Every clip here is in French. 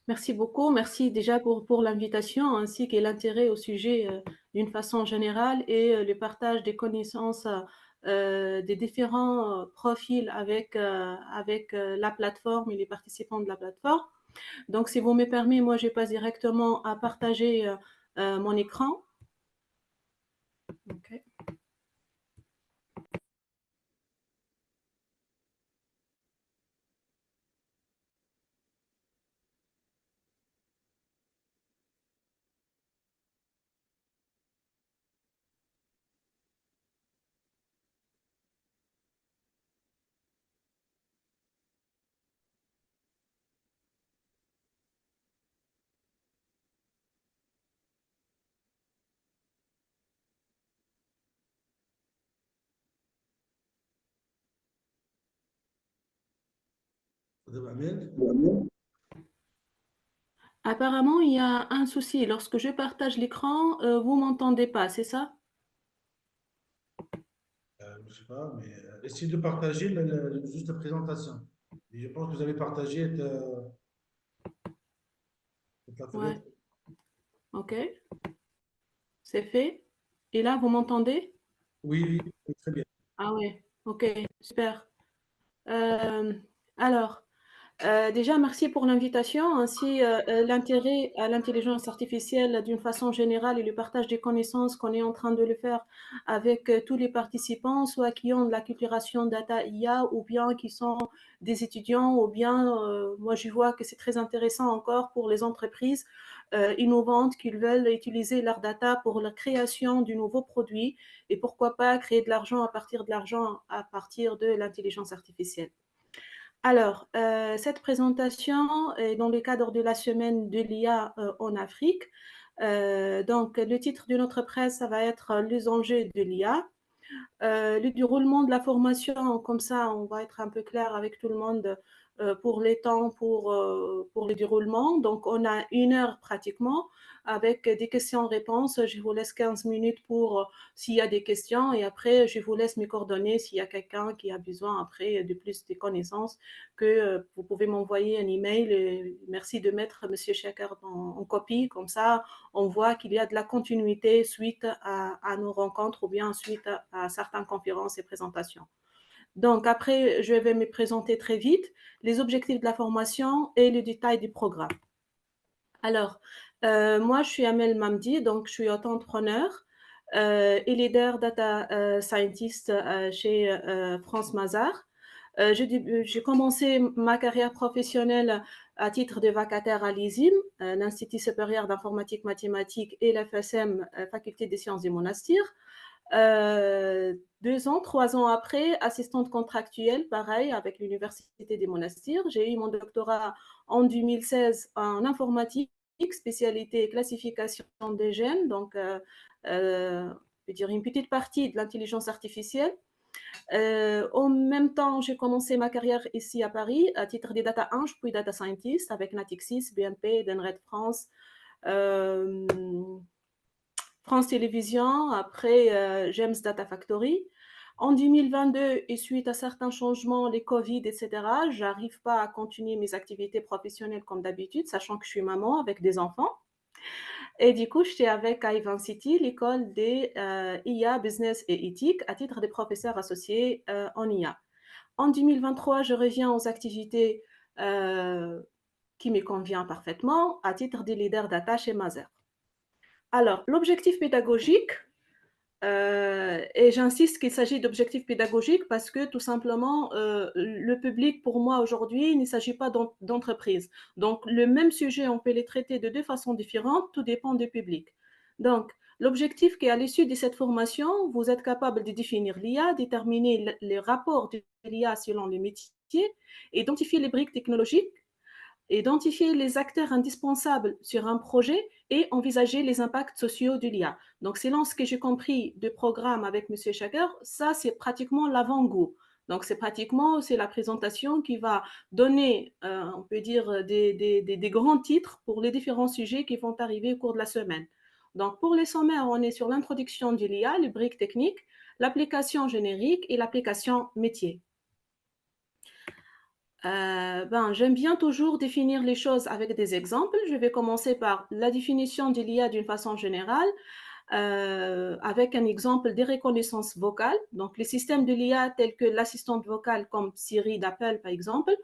Merci beaucoup. Merci déjà pour l'invitation ainsi que l'intérêt au sujet d'une façon générale et le partage des connaissances des différents profils avec la plateforme et les participants de la plateforme. Donc, si vous me permettez, moi, je passe directement à partager mon écran. Okay. Apparemment, il y a un souci. Lorsque je partage l'écran, vous m'entendez pas, c'est ça? Je ne sais pas, mais essayez de partager juste la présentation. Et je pense que vous avez partagé la Ouais, fenêtre. ok, c'est fait. Et là, vous m'entendez? Oui, oui, oui, très bien. Ah ouais, ok, super. Euh, alors, déjà, merci pour l'invitation, ainsi l'intérêt à l'intelligence artificielle d'une façon générale et le partage des connaissances qu'on est en train de le faire avec tous les participants, soit qui ont de l'acculturation data IA ou bien qui sont des étudiants, ou bien, moi je vois que c'est très intéressant encore pour les entreprises innovantes qui veulent utiliser leur data pour la création du nouveau produit et pourquoi pas créer de l'argent à partir de l'intelligence artificielle. Alors, cette présentation est dans le cadre de la semaine de l'IA en Afrique. Donc, le titre de notre presse, ça va être les enjeux de l'IA. Le déroulement de la formation, comme ça, on va être un peu clair avec tout le monde pour les temps, pour le déroulement. Donc, on a 1 heure pratiquement avec des questions-réponses. Je vous laisse 15 minutes pour s'il y a des questions et après, je vous laisse mes coordonnées s'il y a quelqu'un qui a besoin après de plus de connaissances que vous pouvez m'envoyer un email. Et merci de mettre Monsieur Chakar en copie. Comme ça, on voit qu'il y a de la continuité suite à nos rencontres ou bien suite à certaines conférences et présentations. Donc, après, je vais me présenter très vite les objectifs de la formation et le détail du programme. Alors, moi, je suis Amel Mamdi, donc je suis auto-entrepreneur et leader data scientist chez France Mazar. J'ai commencé ma carrière professionnelle à titre de vacataire à l'ISIM, l'Institut supérieur d'informatique mathématique et l'FSM, Faculté des sciences du Monastir. 2 ans, 3 ans après, assistante contractuelle, pareil, avec l'Université des Monastirs. J'ai eu mon doctorat en 2016 en informatique, spécialité classification des gènes, donc je veux dire une petite partie de l'intelligence artificielle. En même temps, j'ai commencé ma carrière ici à Paris à titre de data eng, puis data scientist avec Natixis, BNP, Denred France, euh, France Télévisions, après James Data Factory. En 2022, et suite à certains changements, les Covid, etc., j'arrive pas à continuer mes activités professionnelles comme d'habitude, sachant que je suis maman avec des enfants. Et du coup, j'étais avec Ivan City, l'école des IA, business et éthique, à titre de professeur associé en IA. En 2023, je reviens aux activités qui me conviennent parfaitement à titre de leader data chez Mazer. Alors, l'objectif pédagogique, et j'insiste qu'il s'agit d'objectifs pédagogiques parce que tout simplement, le public pour moi aujourd'hui, il ne s'agit pas d'entreprise. Donc, le même sujet, on peut les traiter de 2 façons différentes, tout dépend du public. Donc, l'objectif qui est à l'issue de cette formation, vous êtes capable de définir l'IA, déterminer les rapports de l'IA selon les métiers, identifier les briques technologiques, identifier les acteurs indispensables sur un projet et envisager les impacts sociaux de l'IA. Donc, selon ce que j'ai compris du programme avec M. Chaker, ça, c'est pratiquement l'avant-goût. Donc, c'est la présentation qui va donner, on peut dire, des grands titres pour les différents sujets qui vont arriver au cours de la semaine. Donc, pour les sommaires, on est sur l'introduction de l'IA, les briques techniques, l'application générique et l'application métier. J'aime bien toujours définir les choses avec des exemples. Je vais commencer par la définition de l'IA d'une façon générale, avec un exemple des reconnaissances vocales. Donc, les systèmes de l'IA tels que l'assistante vocale comme Siri d'Apple, par exemple,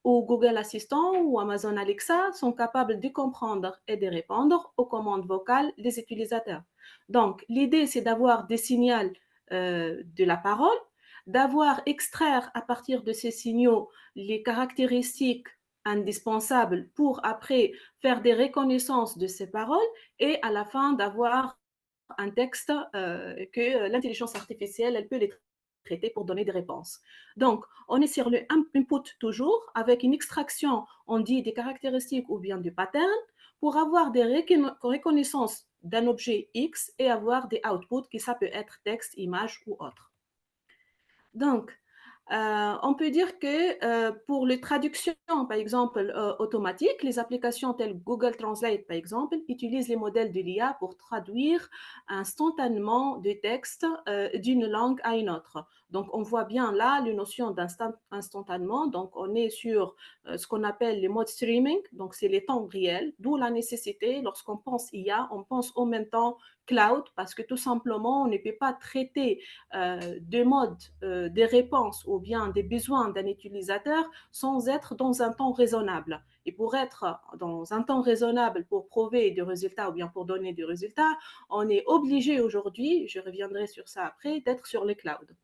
ou Google Assistant ou Amazon Alexa sont capables de comprendre et de répondre aux commandes vocales des utilisateurs. Donc, l'idée, c'est d'avoir des signaux de la parole, d'avoir extraire à partir de ces signaux les caractéristiques indispensables pour après faire des reconnaissances de ces paroles et à la fin d'avoir un texte que l'intelligence artificielle, elle peut les traiter pour donner des réponses. Donc, on est sur le input toujours avec une extraction, on dit des caractéristiques ou bien du pattern pour avoir des reconnaissances d'un objet X et avoir des outputs qui ça peut être texte, image ou autre. Donc, on peut dire que pour les traductions, par exemple, automatiques, les applications telles Google Translate, par exemple, utilisent les modèles de l'IA pour traduire instantanément des textes d'une langue à une autre. Donc, on voit bien là les notions d'instantanément. Donc, on est sur ce qu'on appelle le mode streaming. Donc, c'est les temps réels, d'où la nécessité, lorsqu'on pense IA, on pense en même temps cloud, parce que tout simplement, on ne peut pas traiter des modes, des réponses ou bien des besoins d'un utilisateur sans être dans un temps raisonnable. Et pour être dans un temps raisonnable pour prouver des résultats ou bien pour donner des résultats, on est obligé aujourd'hui, je reviendrai sur ça après, d'être sur les clouds.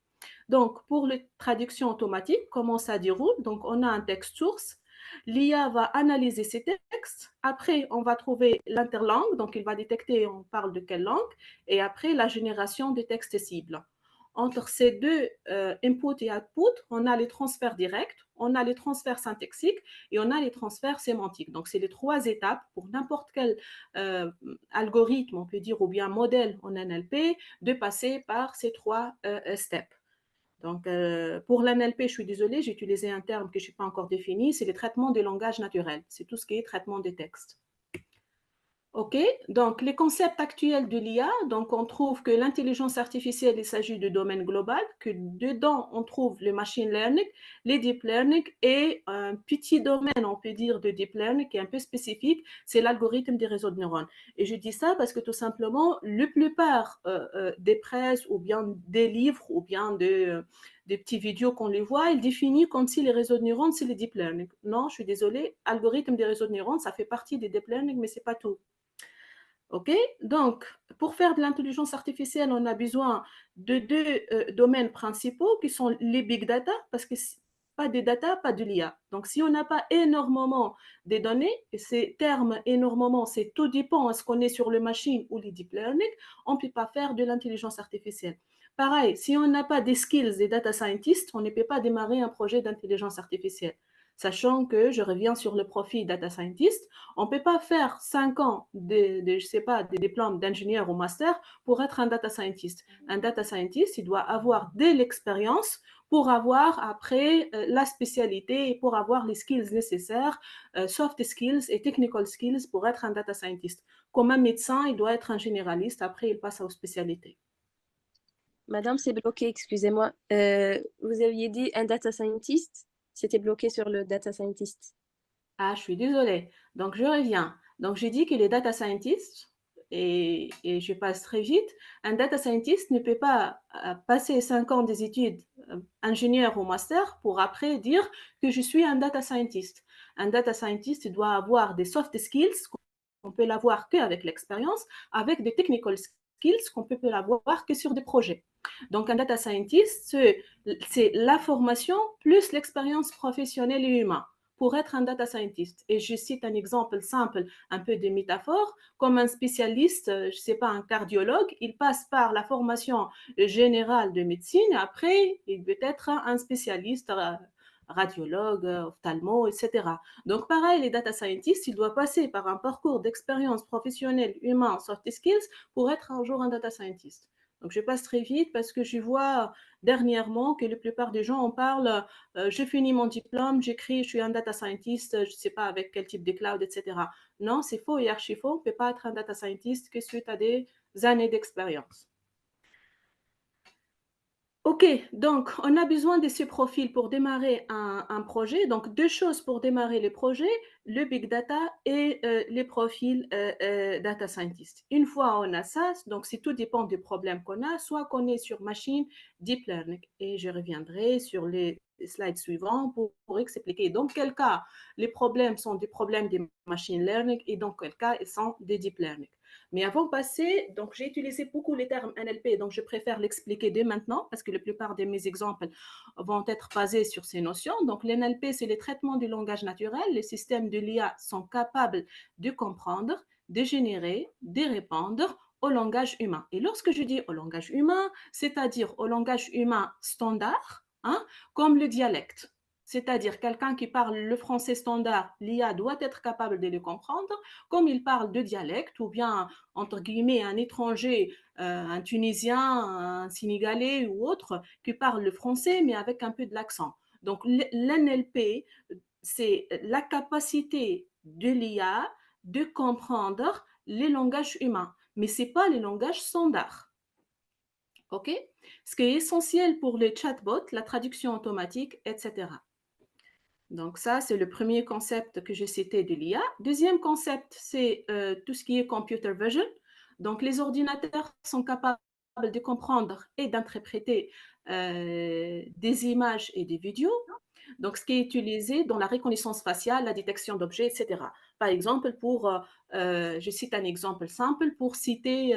Donc, pour les traductions automatiques, comment ça déroule? Donc, on a un texte source. L'IA va analyser ces textes. Après, on va trouver l'interlangue. Donc, il va détecter, on parle de quelle langue. Et après, la génération des textes cibles. Entre ces deux input et output, on a les transferts directs, on a les transferts syntaxiques et on a les transferts sémantiques. Donc, c'est les trois étapes pour n'importe quel algorithme, on peut dire, ou bien modèle en NLP, de passer par ces trois steps. Donc, pour l'NLP, je suis désolée, j'ai utilisé un terme que je n'ai pas encore défini, c'est le traitement des langages naturels. C'est tout ce qui est traitement des textes. OK, donc les concepts actuels de l'IA, donc on trouve que l'intelligence artificielle, il s'agit de domaine global, que dedans on trouve le machine learning, les deep learning et un petit domaine, on peut dire, de deep learning qui est un peu spécifique, c'est l'algorithme des réseaux de neurones. Et je dis ça parce que tout simplement, la plupart des presses ou bien des livres ou bien des petits vidéos qu'on les voit, ils définissent comme si les réseaux de neurones, c'est les deep learning. Non, je suis désolée, algorithme des réseaux de neurones, ça fait partie des deep learning, mais c'est pas tout. OK? Donc, pour faire de l'intelligence artificielle, on a besoin de deux domaines principaux qui sont les big data, parce que pas de data, pas de l'IA. Donc, si on n'a pas énormément de données, et ces termes énormément, c'est tout dépend est-ce qu'on est sur le machine ou le deep learning, on ne peut pas faire de l'intelligence artificielle. Pareil, si on n'a pas des skills des data scientists, on ne peut pas démarrer un projet d'intelligence artificielle. Sachant que je reviens sur le profil data scientist, on ne peut pas faire 5 ans je sais pas, des diplômes d'ingénieur ou master pour être un data scientist. Un data scientist, il doit avoir de l'expérience pour avoir après la spécialité et pour avoir les skills nécessaires, soft skills et technical skills pour être un data scientist. Comme un médecin, il doit être un généraliste, après il passe aux spécialités. Madame, c'est bloqué, excusez-moi. Vous aviez dit un data scientist, c'était bloqué sur le data scientist. Ah, je suis désolée. Donc, je reviens. Donc, j'ai dit que les data scientists, et je passe très vite, un data scientist ne peut pas passer 5 ans des études ingénieur ou master pour après dire que je suis un data scientist. Un data scientist doit avoir des soft skills qu'on peut l'avoir qu'avec l'expérience, avec des technical skills qu'on peut l'avoir que sur des projets. Donc, un data scientist, c'est la formation plus l'expérience professionnelle et humaine pour être un data scientist. Et je cite un exemple simple, un peu de métaphore, comme un spécialiste, je ne sais pas, un cardiologue, il passe par la formation générale de médecine, après, il peut être un spécialiste radiologue, ophtalmo, etc. Donc, pareil, les data scientists, ils doivent passer par un parcours d'expérience professionnelle, humain, soft skills, pour être un jour un data scientist. Donc, je passe très vite parce que je vois dernièrement que la plupart des gens en parlent j'ai fini mon diplôme, j'écris, je suis un data scientist, je ne sais pas avec quel type de cloud, etc. Non, c'est faux et archi faux. On ne peut pas être un data scientist que suite à des années d'expérience. OK, donc on a besoin de ce profil pour démarrer un projet. Donc, 2 choses pour démarrer les projets, le big data et les profils data scientist. Une fois on a ça, donc c'est tout dépend du problème qu'on a, soit qu'on est sur machine, deep learning. Et je reviendrai sur les slides suivants pour expliquer dans quel cas les problèmes sont des problèmes de machine learning et dans quel cas ils sont des deep learning. Mais avant de passer, donc j'ai utilisé beaucoup les termes NLP, donc je préfère l'expliquer dès maintenant parce que la plupart de mes exemples vont être basés sur ces notions. Donc l'NLP, c'est le traitement du langage naturel. Les systèmes de l'IA sont capables de comprendre, de générer, de répondre au langage humain. Et lorsque je dis au langage humain, c'est-à-dire au langage humain standard, hein, comme le dialecte. C'est-à-dire quelqu'un qui parle le français standard, l'IA doit être capable de le comprendre, comme il parle de dialecte ou bien entre guillemets, un étranger, un Tunisien, un Sénégalais ou autre, qui parle le français, mais avec un peu de l'accent. Donc, l'NLP, c'est la capacité de l'IA de comprendre les langages humains, mais ce n'est pas les langages standards. OK? Ce qui est essentiel pour les chatbots, la traduction automatique, etc. Donc ça, c'est le premier concept que j'ai cité de l'IA. Deuxième concept, c'est tout ce qui est computer vision. Donc les ordinateurs sont capables de comprendre et d'interpréter des images et des vidéos. Donc, ce qui est utilisé dans la reconnaissance faciale, la détection d'objets, etc. Par exemple, je cite un exemple simple, pour citer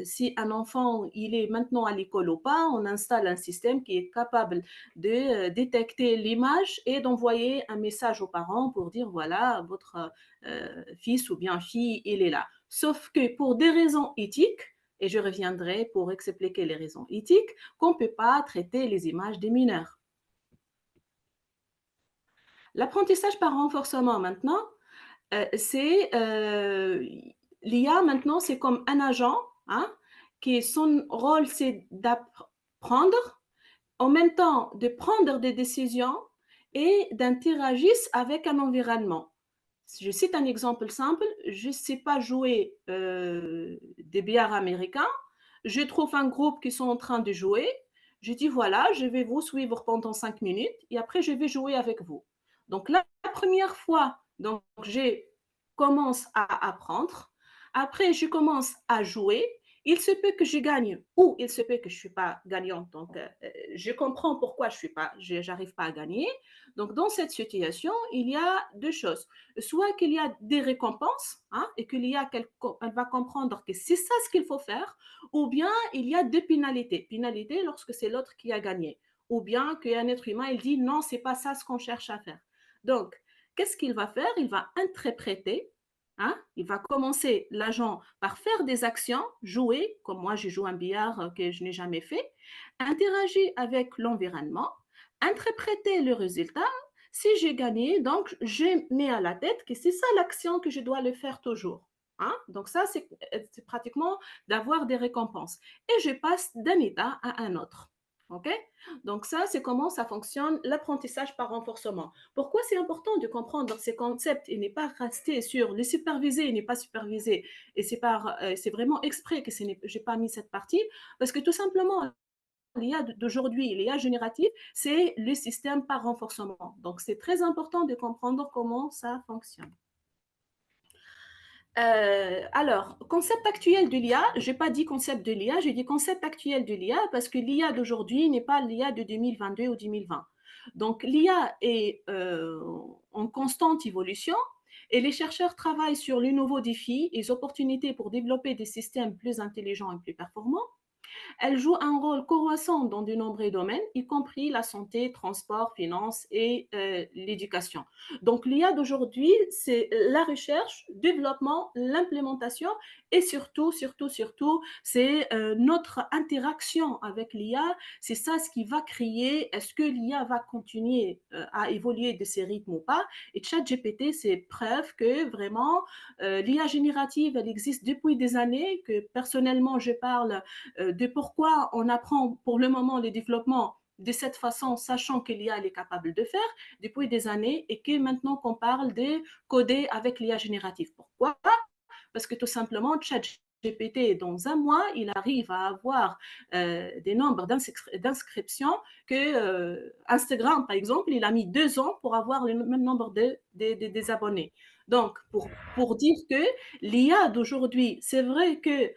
si un enfant il est maintenant à l'école ou pas, on installe un système qui est capable de détecter l'image et d'envoyer un message aux parents pour dire voilà, votre fils ou bien fille, il est là. Sauf que pour des raisons éthiques, et je reviendrai pour expliquer les raisons éthiques, qu'on ne peut pas traiter les images des mineurs. L'apprentissage par renforcement maintenant, c'est l'IA maintenant, c'est comme un agent, hein, qui son rôle, c'est d'apprendre, en même temps de prendre des décisions et d'interagir avec un environnement. Je cite un exemple simple, je ne sais pas jouer des billards américains, je trouve un groupe qui sont en train de jouer, je dis voilà, je vais vous suivre pendant 5 minutes et après je vais jouer avec vous. Donc la première fois, donc je commence à apprendre, après je commence à jouer, il se peut que je gagne ou il se peut que je ne suis pas gagnante. Donc je comprends pourquoi je n'arrive pas à gagner. Donc dans cette situation, il y a deux choses. Soit qu'il y a des récompenses, hein, et qu'il y a elle va comprendre que c'est ça ce qu'il faut faire, ou bien il y a deux pénalités. Pénalité lorsque c'est l'autre qui a gagné, ou bien qu'un être humain il dit non, c'est pas ça ce qu'on cherche à faire. Donc, qu'est-ce qu'il va faire? Il va interpréter. Hein? Il va commencer l'agent par faire des actions, jouer, comme moi je joue un billard que je n'ai jamais fait, interagir avec l'environnement, interpréter le résultat. Si j'ai gagné, donc je mets à la tête que c'est ça l'action que je dois le faire toujours. Hein? Donc ça, c'est pratiquement d'avoir des récompenses. Et je passe d'un état à un autre. OK? Donc ça, c'est comment ça fonctionne l'apprentissage par renforcement. Pourquoi c'est important de comprendre ces concepts et ne pas rester sur le supervisé et n'est pas supervisé. Et c'est vraiment exprès que je n'ai pas mis cette partie parce que tout simplement, l'IA d'aujourd'hui, l'IA générative, c'est le système par renforcement. Donc, c'est très important de comprendre comment ça fonctionne. Alors, concept actuel de l'IA, je n'ai pas dit concept de l'IA, j'ai dit concept actuel de l'IA parce que l'IA d'aujourd'hui n'est pas l'IA de 2022 ou 2020. Donc, l'IA est en constante évolution et les chercheurs travaillent sur les nouveaux défis et les opportunités pour développer des systèmes plus intelligents et plus performants. Elle joue un rôle croissant dans de nombreux domaines, y compris la santé, transport, finance et l'éducation. Donc l'IA d'aujourd'hui, c'est la recherche, développement, l'implémentation et surtout, c'est notre interaction avec l'IA. C'est ça ce qui va créer, est-ce que l'IA va continuer à évoluer de ces rythmes ou pas? Et ChatGPT, c'est preuve que vraiment l'IA générative, elle existe depuis des années, que personnellement, je parle de pourquoi on apprend pour le moment les développements de cette façon, sachant que l'IA est capable de faire depuis des années et que maintenant qu'on parle de coder avec l'IA générative. Pourquoi? Parce que tout simplement, ChatGPT GPT, dans un mois, il arrive à avoir des nombres d'inscriptions que Instagram, par exemple, il a mis 2 ans pour avoir le même nombre des abonnés. Donc, pour dire que l'IA d'aujourd'hui, c'est vrai que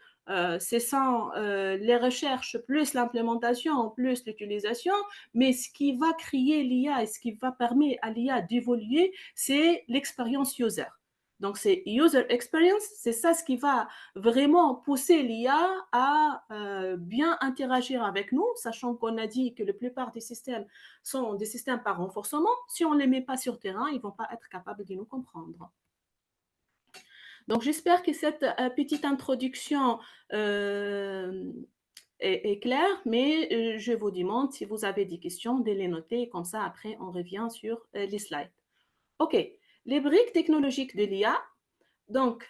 c'est sans les recherches, plus l'implémentation, plus l'utilisation, mais ce qui va créer l'IA et ce qui va permettre à l'IA d'évoluer, c'est l'expérience user. Donc, c'est user experience, c'est ça ce qui va vraiment pousser l'IA à bien interagir avec nous, sachant qu'on a dit que la plupart des systèmes sont des systèmes par renforcement. Si on ne les met pas sur terrain, ils ne vont pas être capables de nous comprendre. Donc, j'espère que cette petite introduction est claire, mais je vous demande si vous avez des questions, de les noter, comme ça, après, on revient sur les slides. OK, les briques technologiques de l'IA. Donc,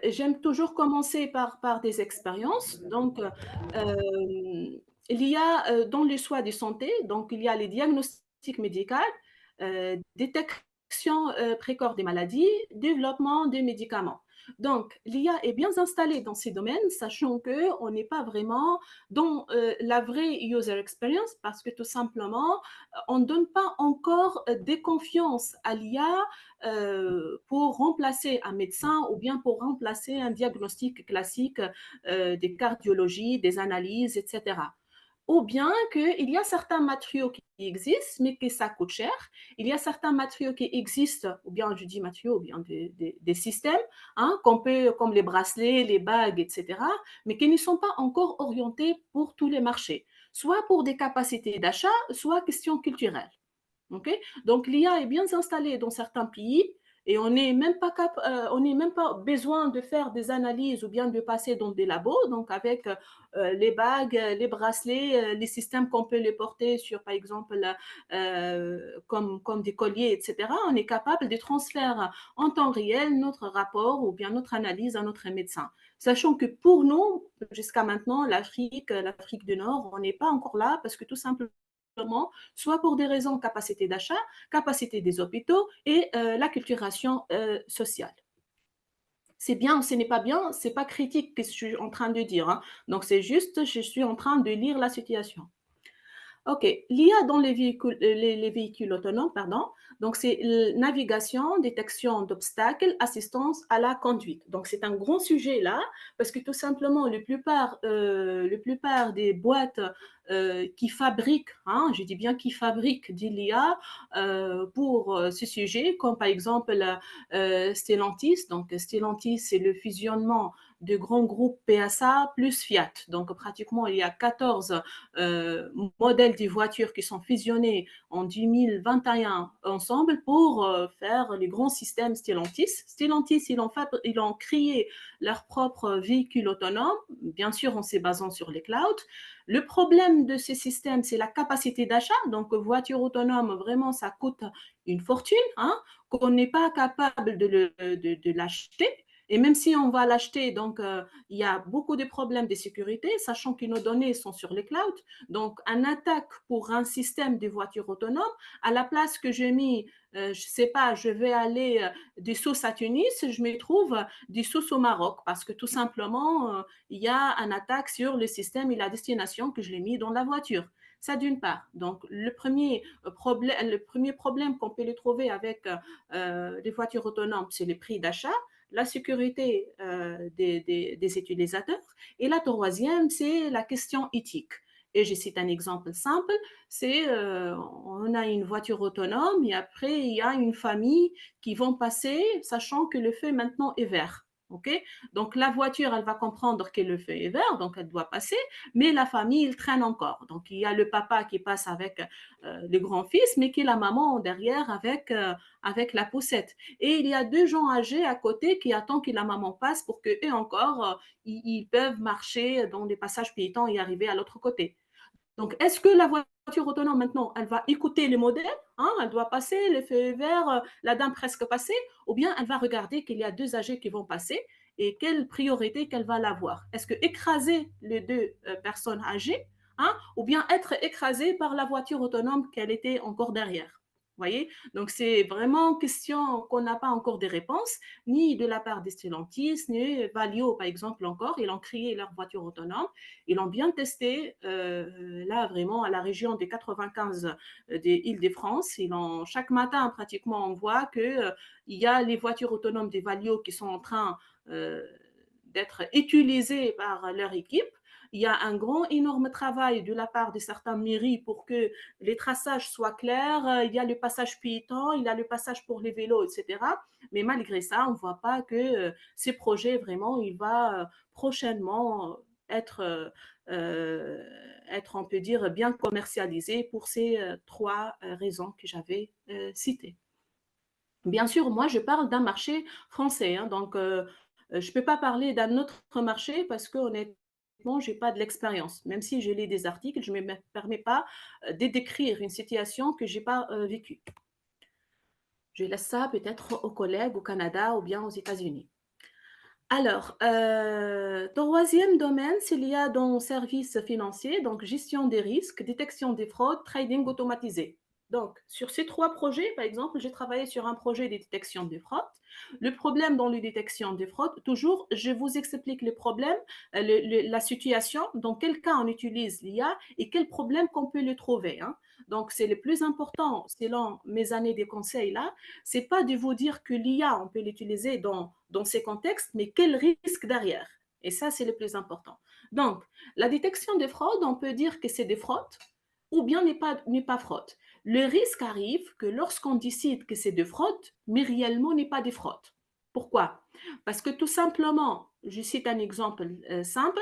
j'aime toujours commencer par des expériences. Donc, il y a dans les soins de santé, donc il y a les diagnostics médicaux, détection précoce des maladies, développement des médicaments. Donc, l'IA est bien installée dans ces domaines, sachant qu'on n'est pas vraiment dans la vraie user experience parce que tout simplement, on ne donne pas encore des confiances à l'IA pour remplacer un médecin ou bien pour remplacer un diagnostic classique des cardiologies, des analyses, etc. Ou bien qu'il y a certains matériaux qui existent, mais que ça coûte cher. Il y a certains matériaux qui existent, ou bien je dis matériaux, ou bien des systèmes, hein, qu'on peut, comme les bracelets, les bagues, etc., mais qui ne sont pas encore orientés pour tous les marchés, soit pour des capacités d'achat, soit questions culturelles. Okay. Donc, l'IA est bien installée dans certains pays et on n'est même pas besoin de faire des analyses ou bien de passer dans des labos. Donc, avec les bagues, les bracelets, les systèmes qu'on peut les porter sur, par exemple, comme des colliers, etc., on est capable de transférer en temps réel notre rapport ou bien notre analyse à notre médecin. Sachant que pour nous, jusqu'à maintenant, l'Afrique du Nord, on n'est pas encore là parce que tout simplement, soit pour des raisons capacité d'achat, capacité des hôpitaux et l'acculturation sociale. C'est bien, ce n'est pas bien, c'est pas critique que je suis en train de dire. Hein. Donc c'est juste, je suis en train de lire la situation. OK. L'IA dans les véhicules autonomes, pardon. Donc, c'est navigation, détection d'obstacles, assistance à la conduite. Donc, c'est un grand sujet là, parce que tout simplement, la plupart des boîtes qui fabriquent, hein, je dis bien qui fabriquent de l'IA pour ce sujet, comme par exemple Stellantis. Donc, Stellantis, c'est le fusionnement de grands groupes PSA plus Fiat. Donc, pratiquement, il y a 14 modèles de voitures qui sont fusionnés en 2021 ensemble pour faire les grands systèmes Stellantis. Stellantis, ils ont créé leur propre véhicule autonome, bien sûr en se basant sur les clouds. Le problème de ces systèmes, c'est la capacité d'achat. Donc, voiture autonome, vraiment, ça coûte une fortune, hein, qu'on n'est pas capable de l'acheter. Et même si on va l'acheter, donc il y a beaucoup de problèmes de sécurité, sachant que nos données sont sur les clouds. Donc, un attaque pour un système de voiture autonome, à la place que j'ai mis, je ne sais pas, je vais aller des Sousse à Tunis, je me trouve des Sousse au Maroc, parce que tout simplement, il y a un attaque sur le système et la destination que je l'ai mis dans la voiture. Ça d'une part. Donc, le premier problème qu'on peut le trouver avec les voitures autonomes, c'est les prix d'achat, la sécurité des utilisateurs. Et la troisième, c'est la question éthique. Et je cite un exemple simple, c'est on a une voiture autonome et après il y a une famille qui vont passer sachant que le feu maintenant est vert. Okay. Donc la voiture, elle va comprendre que le feu est vert, donc elle doit passer, mais la famille, il traîne encore. Donc il y a le papa qui passe avec le grand-fils, mais qui est la maman derrière avec la poussette. Et il y a 2 gens âgés à côté qui attendent que la maman passe pour qu'eux encore, ils peuvent marcher dans des passages piétons et arriver à l'autre côté. Donc, est-ce que la voiture autonome, maintenant, elle va écouter les modèles, hein, elle doit passer, le feu est vert, la dame presque passée, ou bien elle va regarder qu'il y a 2 âgés qui vont passer et quelle priorité qu'elle va avoir. Est-ce que écraser les 2 personnes âgées, hein, ou bien être écrasée par la voiture autonome qu'elle était encore derrière. Voyez? Donc, c'est vraiment question qu'on n'a pas encore des réponses, ni de la part des Stellantis, ni Valeo, par exemple, encore. Ils ont créé leur voiture autonome. Ils l'ont bien testé, là, vraiment, à la région des 95 des Îles-de-France. Chaque matin, pratiquement, on voit qu'il y a les voitures autonomes des Valeo qui sont en train euh, d'être utilisées par leur équipe. Il y a un grand, énorme travail de la part de certaines mairies pour que les traçages soient clairs. Il y a le passage piéton, il y a le passage pour les vélos, etc. Mais malgré ça, on ne voit pas que ces projets, vraiment, il va prochainement être, on peut dire, bien commercialisé pour ces trois raisons que j'avais citées. Bien sûr, moi, je parle d'un marché français, hein, donc je ne peux pas parler d'un autre marché parce que honnêtement, je n'ai pas de l'expérience. Même si je lis des articles, je ne me permets pas de décrire une situation que je n'ai pas vécue. Je laisse ça peut-être aux collègues au Canada ou bien aux États-Unis. Alors, troisième domaine, s'il y a dans services financiers, donc gestion des risques, détection des fraudes, trading automatisé. Donc, sur ces trois projets, par exemple, j'ai travaillé sur un projet de détection des fraudes. Le problème dans la détection des fraudes, toujours, je vous explique le problème, la situation, dans quel cas on utilise l'IA et quel problème qu'on peut le trouver. Hein. Donc, c'est le plus important, selon mes années de conseils là, c'est pas de vous dire que l'IA, on peut l'utiliser dans ces contextes, mais quel risque derrière. Et ça, c'est le plus important. Donc, la détection des fraudes, on peut dire que c'est des fraudes ou bien n'est pas fraude. Le risque arrive que lorsqu'on décide que c'est de fraude, mais réellement n'est pas de fraude. Pourquoi? Parce que tout simplement, je cite un exemple simple,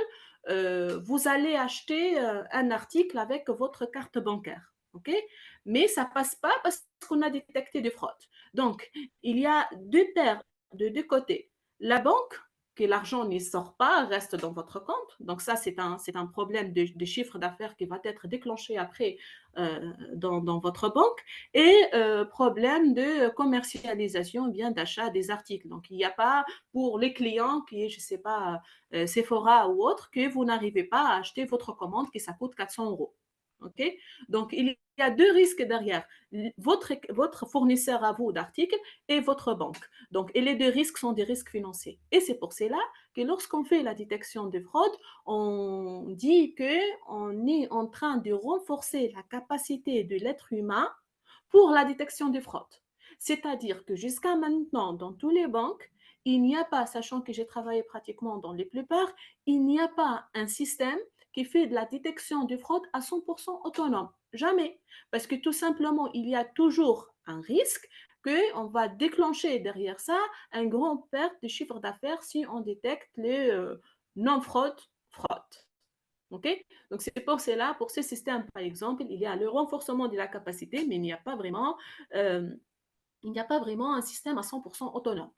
vous allez acheter un article avec votre carte bancaire. Okay, mais ça passe pas parce qu'on a détecté des fraudes. Donc, il y a deux paires de deux côtés. La banque, que l'argent ne sort pas, reste dans votre compte. Donc ça, c'est un problème de chiffre d'affaires qui va être déclenché après dans votre banque. Et problème de commercialisation, bien d'achat des articles. Donc il n'y a pas pour les clients qui est, je ne sais pas, Sephora ou autre, que vous n'arrivez pas à acheter votre commande qui ça coûte 400 euros. Okay, donc, il y a deux risques derrière. Votre fournisseur à vous d'articles et votre banque. Donc, et les deux risques sont des risques financiers. Et c'est pour cela que lorsqu'on fait la détection de fraude, on dit qu'on est en train de renforcer la capacité de l'être humain pour la détection de fraude. C'est-à-dire que jusqu'à maintenant, dans toutes les banques, il n'y a pas, sachant que j'ai travaillé pratiquement dans les plupart, il n'y a pas un système qui fait de la détection de fraude à 100% autonome. Jamais. Parce que tout simplement, il y a toujours un risque qu'on va déclencher derrière ça un grand perte de chiffre d'affaires si on détecte les non-fraude. Okay, donc, c'est pour cela, pour ce système, par exemple, il y a le renforcement de la capacité, mais il n'y a pas vraiment un système à 100% autonome.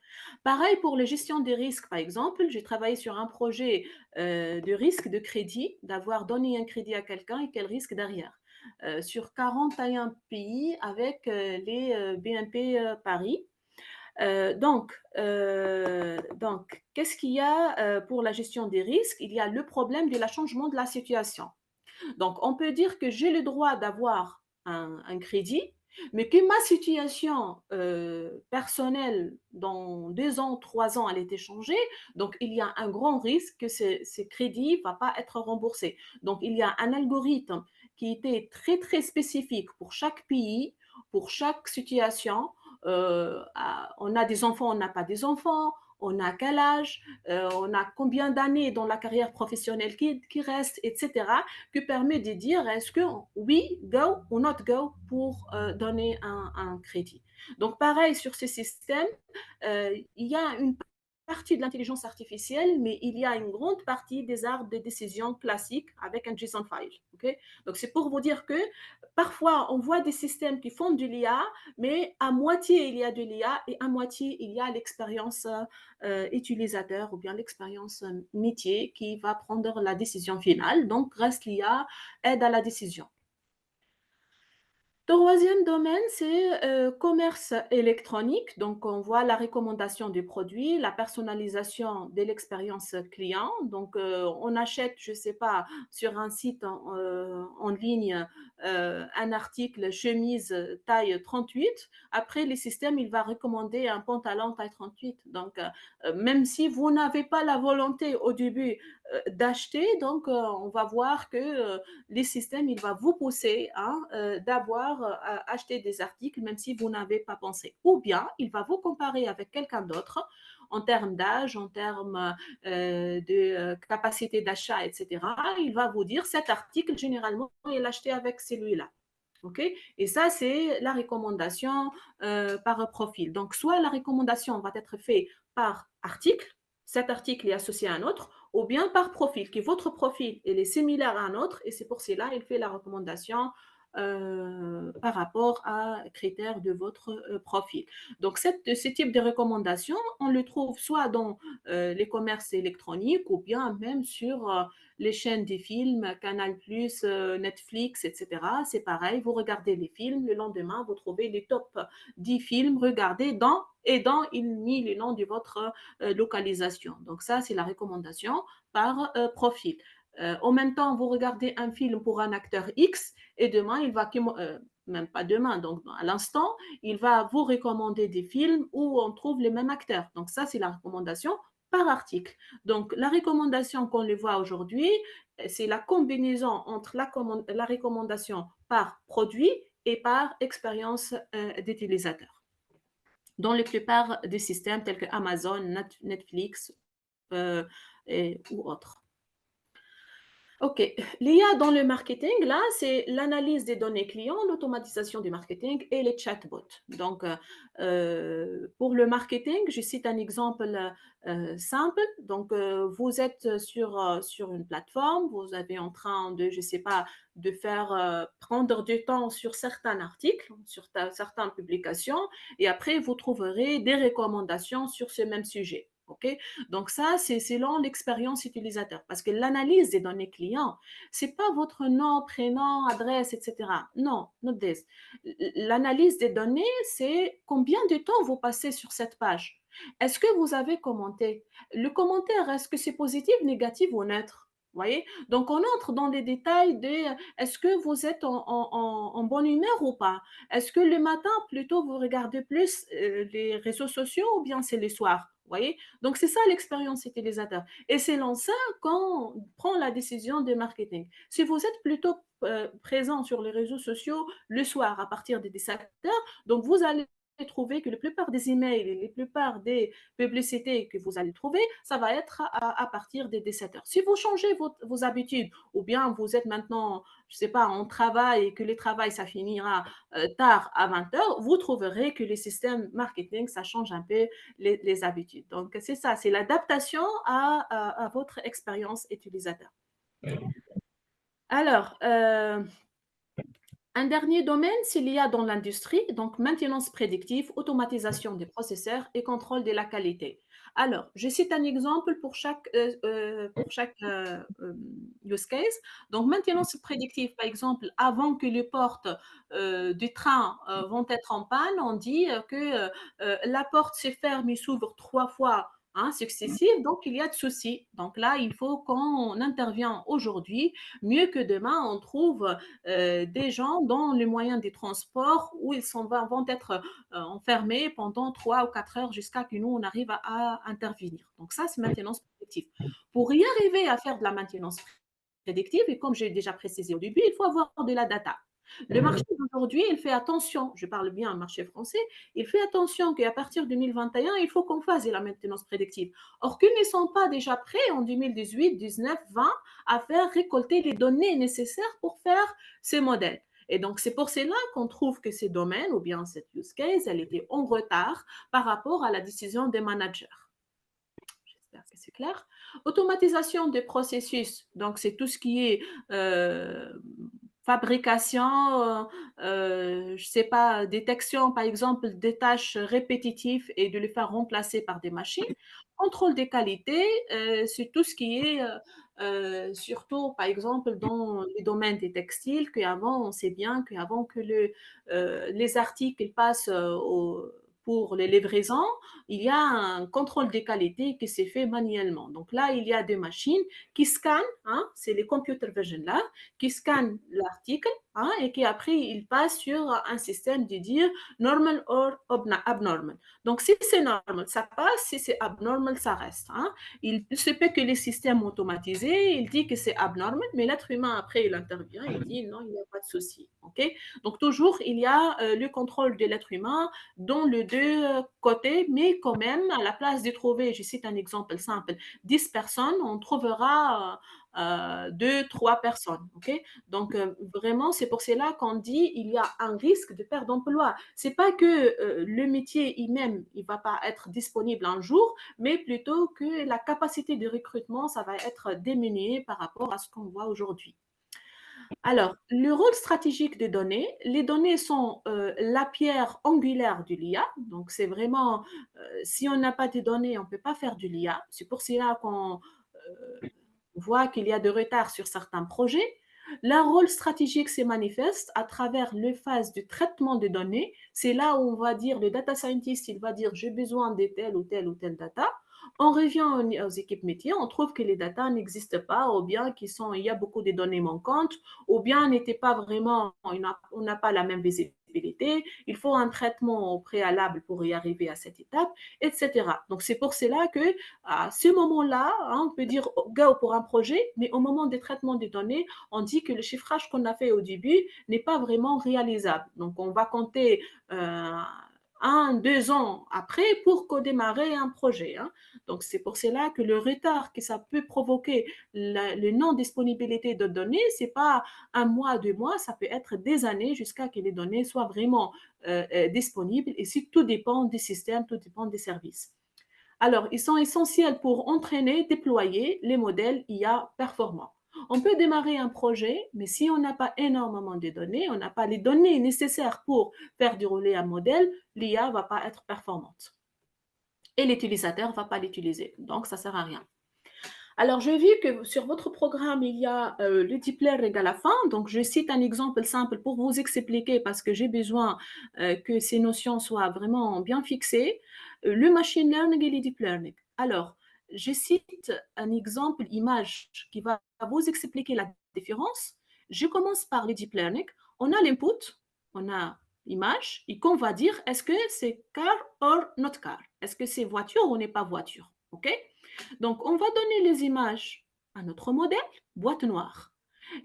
Pareil pour la gestion des risques, par exemple, j'ai travaillé sur un projet de risque de crédit, d'avoir donné un crédit à quelqu'un et quel risque derrière. Sur 41 pays avec les BNP Paris. Donc, qu'est-ce qu'il y a pour la gestion des risques? Il y a le problème de la changement de la situation. Donc, on peut dire que j'ai le droit d'avoir un crédit, mais que ma situation personnelle dans 2 ans, 3 ans, elle est changée. Donc, il y a un grand risque que ce crédit ne va pas être remboursé. Donc, il y a un algorithme qui était très, très spécifique pour chaque pays, pour chaque situation. On a des enfants, on n'a pas des enfants, on a quel âge, on a combien d'années dans la carrière professionnelle qui reste, etc., qui permet de dire est-ce que oui, go ou not go pour donner un crédit. Donc, pareil sur ce système, il y a une partie de l'intelligence artificielle, mais il y a une grande partie des arbres de décision classiques avec un JSON file. Okay, donc, c'est pour vous dire que parfois, on voit des systèmes qui font de l'IA, mais à moitié, il y a de l'IA et à moitié, il y a l'expérience utilisateur ou bien l'expérience métier qui va prendre la décision finale. Donc, reste l'IA, aide à la décision. Troisième domaine, c'est commerce électronique. Donc, on voit la recommandation des produits, la personnalisation de l'expérience client. Donc, on achète, je ne sais pas, sur un site en ligne un article chemise taille 38, après le système, il va recommander un pantalon taille 38. Donc, même si vous n'avez pas la volonté au début d'acheter, donc on va voir que les systèmes, il va vous pousser hein, d'avoir acheté des articles, même si vous n'avez pas pensé. Ou bien, il va vous comparer avec quelqu'un d'autre en termes d'âge, en termes de capacité d'achat, etc. Il va vous dire cet article, généralement, il est acheté avec celui-là. Okay. Et ça, c'est la recommandation par profil. Donc, soit la recommandation va être faite par article, cet article est associé à un autre, ou bien par profil, qui votre profil il est similaire à un autre, et c'est pour cela qu'il fait la recommandation par rapport à critères de votre profil. Donc, ce type de recommandation, on le trouve soit dans les commerces électroniques ou bien même sur les chaînes des films, Canal+, Netflix, etc. C'est pareil, vous regardez les films, le lendemain, vous trouvez les top 10 films regardés il met le nom de votre localisation. Donc ça, c'est la recommandation par profil. En même temps, vous regardez un film pour un acteur X et demain, même pas demain, donc à l'instant, il va vous recommander des films où on trouve les mêmes acteurs. Donc ça, c'est la recommandation par article. Donc la recommandation qu'on le voit aujourd'hui, c'est la combinaison entre la recommandation par produit et par expérience d'utilisateur. Dans la plupart des systèmes tels que Amazon, Netflix ou autres. OK. L'IA dans le marketing, là, c'est l'analyse des données clients, l'automatisation du marketing et les chatbots. Donc, pour le marketing, je cite un exemple simple. Donc, vous êtes sur une plateforme, vous avez en train de, je ne sais pas, de faire prendre du temps sur certains articles, sur certaines publications, et après, vous trouverez des recommandations sur ce même sujet. OK? Donc ça, c'est selon l'expérience utilisateur. Parce que l'analyse des données clients, c'est pas votre nom, prénom, adresse, etc. Non, not this. L'analyse des données, c'est combien de temps vous passez sur cette page. Est-ce que vous avez commenté? Le commentaire, est-ce que c'est positif, négatif ou neutre? Vous voyez? Donc, on entre dans les détails de est-ce que vous êtes en bonne humeur ou pas? Est-ce que le matin, plutôt, vous regardez plus les réseaux sociaux ou bien c'est le soir? Vous voyez? Donc, c'est ça l'expérience utilisateur. Et c'est dans ça qu'on prend la décision de marketing. Si vous êtes plutôt présent sur les réseaux sociaux le soir à partir des 17 heures, donc vous allez trouver que la plupart des emails et la plupart des publicités que vous allez trouver, ça va être à partir des 17 heures. Si vous changez vos habitudes ou bien vous êtes maintenant, je ne sais pas, en travail et que le travail, ça finira tard à 20 heures, vous trouverez que les systèmes marketing, ça change un peu les habitudes. Donc, c'est ça, c'est l'adaptation à votre expérience utilisateur. Alors, un dernier domaine, c'est l'IA dans l'industrie, donc maintenance prédictive, automatisation des processeurs et contrôle de la qualité. Alors, je cite un exemple pour chaque use case. Donc, maintenance prédictive, par exemple, avant que les portes du train vont être en panne, on dit que la porte se ferme et s'ouvre 3 fois successives, donc il y a de soucis. Donc là, il faut qu'on intervienne aujourd'hui, mieux que demain, on trouve des gens dans les moyens des transports où ils vont être enfermés pendant 3 ou 4 heures jusqu'à que nous, on arrive à intervenir. Donc ça, c'est maintenance prédictive. Pour y arriver à faire de la maintenance prédictive, et comme j'ai déjà précisé au début, il faut avoir de la data. Le marché d'aujourd'hui, il fait attention, je parle bien marché français, il fait attention qu'à partir de 2021, il faut qu'on fasse de la maintenance prédictive. Or, qu'ils ne sont pas déjà prêts en 2018, 19, 20 à faire récolter les données nécessaires pour faire ces modèles. Et donc, c'est pour cela qu'on trouve que ces domaines, ou bien cette use case, elle était en retard par rapport à la décision des managers. J'espère que c'est clair. Automatisation des processus, donc c'est tout ce qui est fabrication, je ne sais pas, détection par exemple des tâches répétitives et de les faire remplacer par des machines. Contrôle des qualités, c'est tout ce qui est surtout par exemple dans les domaines des textiles, qu'avant on sait bien qu'avant que les articles passent pour les livraisons, il y a un contrôle des qualités qui s'est fait manuellement. Donc là, il y a des machines qui scannent, c'est les computer vision là, qui scannent l'article hein, et qu'après, il passe sur un système de dire normal or abnormal. Donc, si c'est normal, ça passe. Si c'est abnormal, ça reste. Hein. Il se peut que les systèmes automatisés, il dit que c'est abnormal, mais l'être humain, après, il intervient, il dit non, il n'y a pas de souci. Okay. Donc, toujours, il y a le contrôle de l'être humain dans les deux côtés, mais quand même, à la place de trouver, je cite un exemple simple, 10 personnes, on trouvera 2, 3 personnes. Okay. Donc, vraiment, c'est pour cela qu'on dit il y a un risque de perte d'emploi. Ce n'est pas que le métier lui-même, il ne va pas être disponible un jour, mais plutôt que la capacité de recrutement, ça va être diminué par rapport à ce qu'on voit aujourd'hui. Alors, le rôle stratégique des données, les données sont la pierre angulaire de l'IA. Donc, c'est vraiment, si on n'a pas de données, on ne peut pas faire de l'IA. C'est pour cela qu'on voit qu'il y a de retard sur certains projets. Le rôle stratégique se manifeste à travers les phases de traitement de données. C'est là où on va dire, le data scientist, il va dire, j'ai besoin de telle ou telle ou telle data. On revient aux équipes métiers, on trouve que les data n'existent pas, ou bien il y a beaucoup de données manquantes, ou bien n'était pas vraiment, on n'a pas la même visibilité, il faut un traitement au préalable pour y arriver à cette étape, etc. Donc c'est pour cela que à ce moment-là, hein, on peut dire go pour un projet, mais au moment des traitements des données, on dit que le chiffrage qu'on a fait au début n'est pas vraiment réalisable. Donc on va compter 2 ans après pour démarrer un projet. Hein. Donc, c'est pour cela que le retard que ça peut provoquer, le non-disponibilité de données, ce n'est pas un mois, 2 mois, ça peut être des années jusqu'à ce que les données soient vraiment disponibles. Et si tout dépend des systèmes, tout dépend des services. Alors, ils sont essentiels pour entraîner, déployer les modèles IA performants. On peut démarrer un projet, mais si on n'a pas énormément de données, on n'a pas les données nécessaires pour faire dérouler un modèle, l'IA ne va pas être performante. Et l'utilisateur ne va pas l'utiliser. Donc, ça ne sert à rien. Alors, j'ai vu que sur votre programme, il y a le deep learning à la fin. Donc, je cite un exemple simple pour vous expliquer parce que j'ai besoin que ces notions soient vraiment bien fixées. Le machine learning et le deep learning. Alors, je cite un exemple image qui va vous expliquer la différence. Je commence par le deep learning. On a l'input, on a l'image, et qu'on va dire est-ce que c'est car or not car? Est-ce que c'est voiture ou n'est pas voiture? OK? Donc, on va donner les images à notre modèle, boîte noire,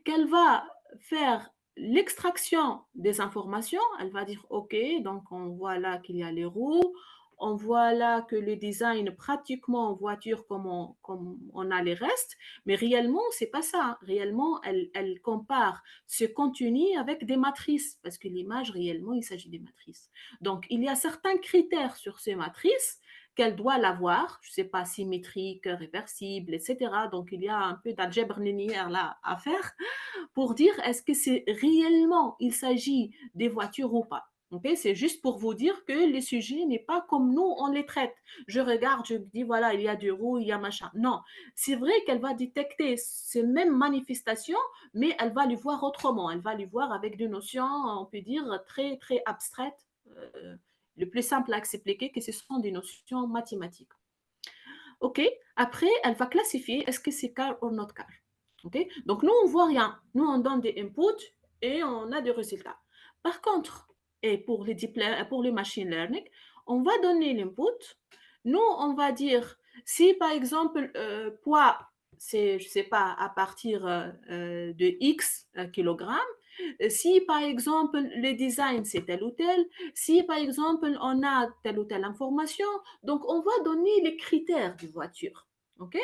qu'elle va faire l'extraction des informations. Elle va dire, OK, donc on voit là qu'il y a les roues, on voit là que le design pratiquement en voiture comme on a les restes, mais réellement, c'est pas ça. Réellement, elle compare ce contenu avec des matrices, parce que l'image, réellement, il s'agit des matrices. Donc, il y a certains critères sur ces matrices qu'elle doit l'avoir, je ne sais pas, symétrique, réversible, etc. Donc, il y a un peu d'algèbre linéaire là à faire pour dire est-ce que c'est réellement, il s'agit des voitures ou pas. Okay, c'est juste pour vous dire que les sujets n'est pas comme nous, on les traite. Je regarde, je dis, voilà, il y a du roux, il y a machin. Non, c'est vrai qu'elle va détecter ces mêmes manifestations, mais elle va les voir autrement. Elle va les voir avec des notions, on peut dire, très, très abstraites. Le plus simple à expliquer, que ce sont des notions mathématiques. OK. Après, elle va classifier est-ce que c'est car ou not car. OK. Donc, nous, on ne voit rien. Nous, on donne des inputs et on a des résultats. Par contre, et pour le machine learning, on va donner l'input. Nous, on va dire, si par exemple, poids, c'est, je ne sais pas, à partir de X kilogrammes, si par exemple, le design, c'est tel ou tel, si par exemple, on a telle ou telle information, donc on va donner les critères de voiture. OK?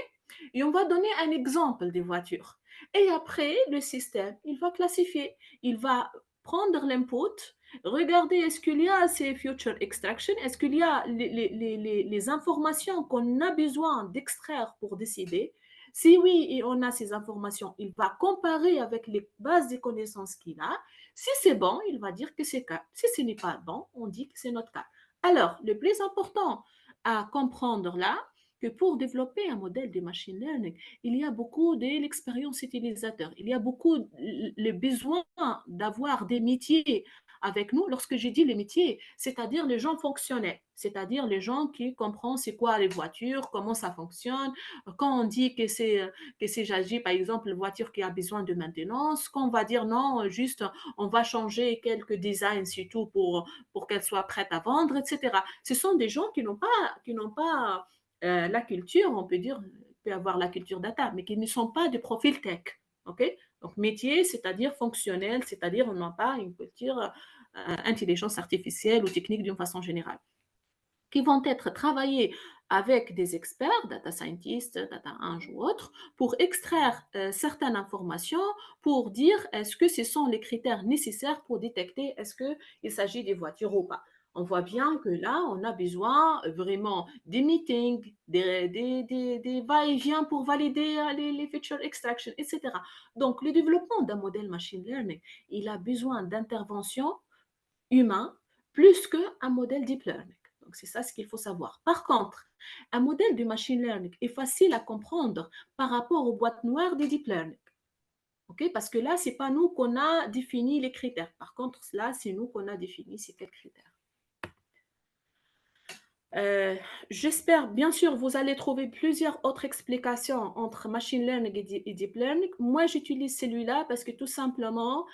Et on va donner un exemple des voitures. Et après, le système, il va classifier. Il va prendre l'input, regarder est-ce qu'il y a ces future extraction, est-ce qu'il y a les informations qu'on a besoin d'extraire pour décider. Si oui, et on a ces informations, il va comparer avec les bases de connaissances qu'il a. Si c'est bon, il va dire que c'est cas. Si ce n'est pas bon, on dit que c'est notre cas. Alors, le plus important à comprendre là, que pour développer un modèle de machine learning, il y a beaucoup de l'expérience utilisateur. Il y a beaucoup le besoin d'avoir des métiers avec nous lorsque j'ai dit les métiers, c'est-à-dire les gens fonctionnels, c'est-à-dire les gens qui comprennent c'est quoi les voitures, comment ça fonctionne. Quand on dit que c'est j'agis, par exemple, une voiture qui a besoin de maintenance, qu'on va dire non, juste on va changer quelques designs surtout pour qu'elle soit prête à vendre, etc. Ce sont des gens qui n'ont pas la culture, on peut dire, peut avoir la culture data, mais qui ne sont pas de profil tech. OK? Donc, métier, c'est-à-dire fonctionnel, c'est-à-dire on n'a pas une culture intelligence artificielle ou technique d'une façon générale, qui vont être travaillés avec des experts, data scientists, data eng ou autres, pour extraire certaines informations, pour dire est-ce que ce sont les critères nécessaires pour détecter est-ce qu'il s'agit des voitures ou pas. On voit bien que là, on a besoin vraiment des meetings, des va-et-vient pour valider les feature extraction, etc. Donc, le développement d'un modèle machine learning, il a besoin d'intervention humain plus qu'un modèle deep learning. Donc, c'est ça ce qu'il faut savoir. Par contre, un modèle de machine learning est facile à comprendre par rapport aux boîtes noires des deep learning. Okay? Parce que là, ce n'est pas nous qu'on a défini les critères. Par contre, là, c'est nous qu'on a défini ces quelques critères. J'espère, bien sûr, vous allez trouver plusieurs autres explications entre machine learning et deep learning. Moi, j'utilise celui-là parce que tout simplement,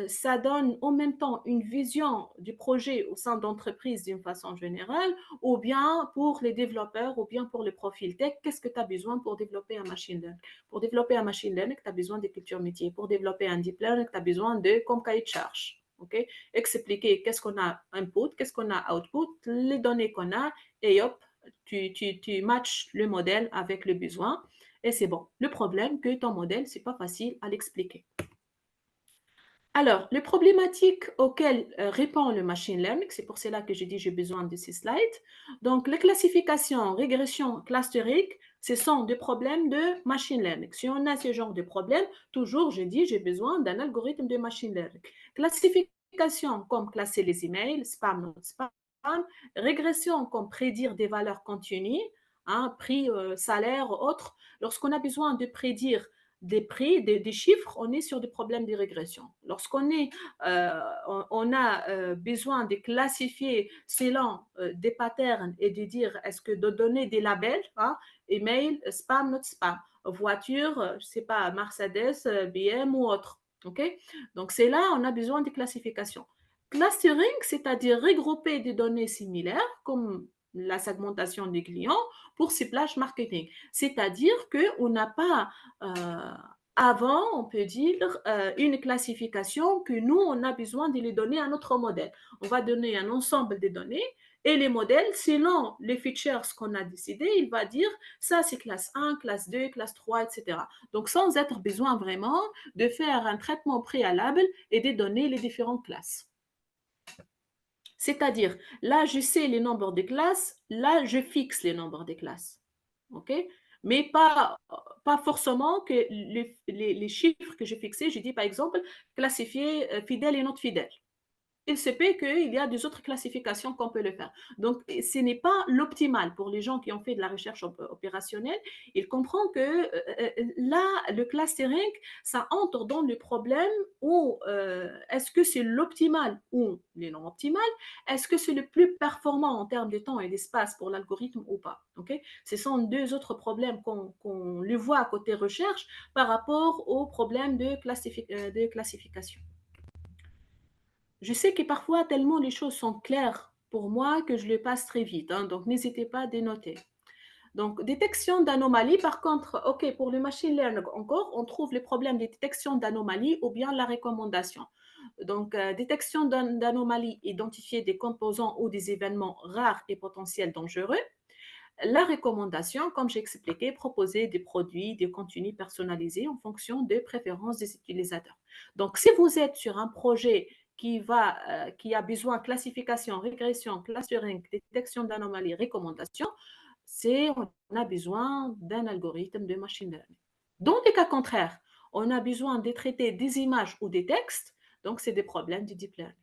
ça donne en même temps une vision du projet au sein d'entreprise d'une façon générale, ou bien pour les développeurs, ou bien pour le profil tech. Qu'est-ce que tu as besoin pour développer un machine learning? Pour développer un machine learning, tu as besoin de culture métier. Pour développer un deep learning, tu as besoin de comme cahier de charge. Okay? Expliquer qu'est-ce qu'on a input, qu'est-ce qu'on a output, les données qu'on a, et hop, tu matches le modèle avec le besoin, et c'est bon. Le problème que ton modèle, c'est pas facile à l'expliquer. Alors, les problématiques auxquelles répond le machine learning, c'est pour cela que j'ai dit j'ai besoin de ces slides. Donc, les classifications, régression, clustering, ce sont des problèmes de machine learning. Si on a ce genre de problème, toujours, je dis j'ai besoin d'un algorithme de machine learning. Classification, comme classer les emails, spam, non spam. Régression, comme prédire des valeurs continues, hein, prix, salaire, autres. Lorsqu'on a besoin de prédire des prix, des chiffres, on est sur des problèmes de régression. Lorsqu'on on a besoin de classifier selon des patterns et de dire est-ce que de donner des labels, hein, email, spam, not spam, voiture, je ne sais pas, Mercedes, BM ou autre. Okay? Donc c'est là on a besoin de classification. Clustering, c'est-à-dire regrouper des données similaires comme la segmentation des clients pour ciblage marketing. C'est-à-dire qu'on n'a pas avant, on peut dire, une classification que nous, on a besoin de les donner à notre modèle. On va donner un ensemble de données et les modèles, selon les features qu'on a décidé, il va dire ça c'est classe 1, classe 2, classe 3, etc. Donc sans être besoin vraiment de faire un traitement préalable et de donner les différentes classes. C'est-à-dire, là, je sais les nombres de classes, là, je fixe les nombres de classes. OK? Mais pas forcément que les chiffres que j'ai fixés, je dis par exemple, classifier fidèle et non fidèle. Il se peut qu'il y a des autres classifications qu'on peut le faire. Donc, ce n'est pas l'optimal pour les gens qui ont fait de la recherche opérationnelle. Ils comprennent que là, le clustering, ça entre dans le problème où est-ce que c'est l'optimal ou le non optimal? Est-ce que c'est le plus performant en termes de temps et d'espace pour l'algorithme ou pas? Okay? Ce sont deux autres problèmes qu'on le voit à côté recherche par rapport aux problèmes de classification. Je sais que parfois, tellement les choses sont claires pour moi que je les passe très vite, hein, donc n'hésitez pas à dénoter. Donc, détection d'anomalies, par contre, OK, pour le machine learning encore, on trouve les problèmes de détection d'anomalies ou bien la recommandation. Donc, détection d'anomalies, identifier des composants ou des événements rares et potentiels dangereux. La recommandation, comme j'ai expliqué, proposer des produits, des contenus personnalisés en fonction des préférences des utilisateurs. Donc, si vous êtes sur un projet qui a besoin de classification, régression, clustering, détection d'anomalies, recommandation, on a besoin d'un algorithme de machine learning. Dans les cas contraires, on a besoin de traiter des images ou des textes, donc c'est des problèmes du deep learning.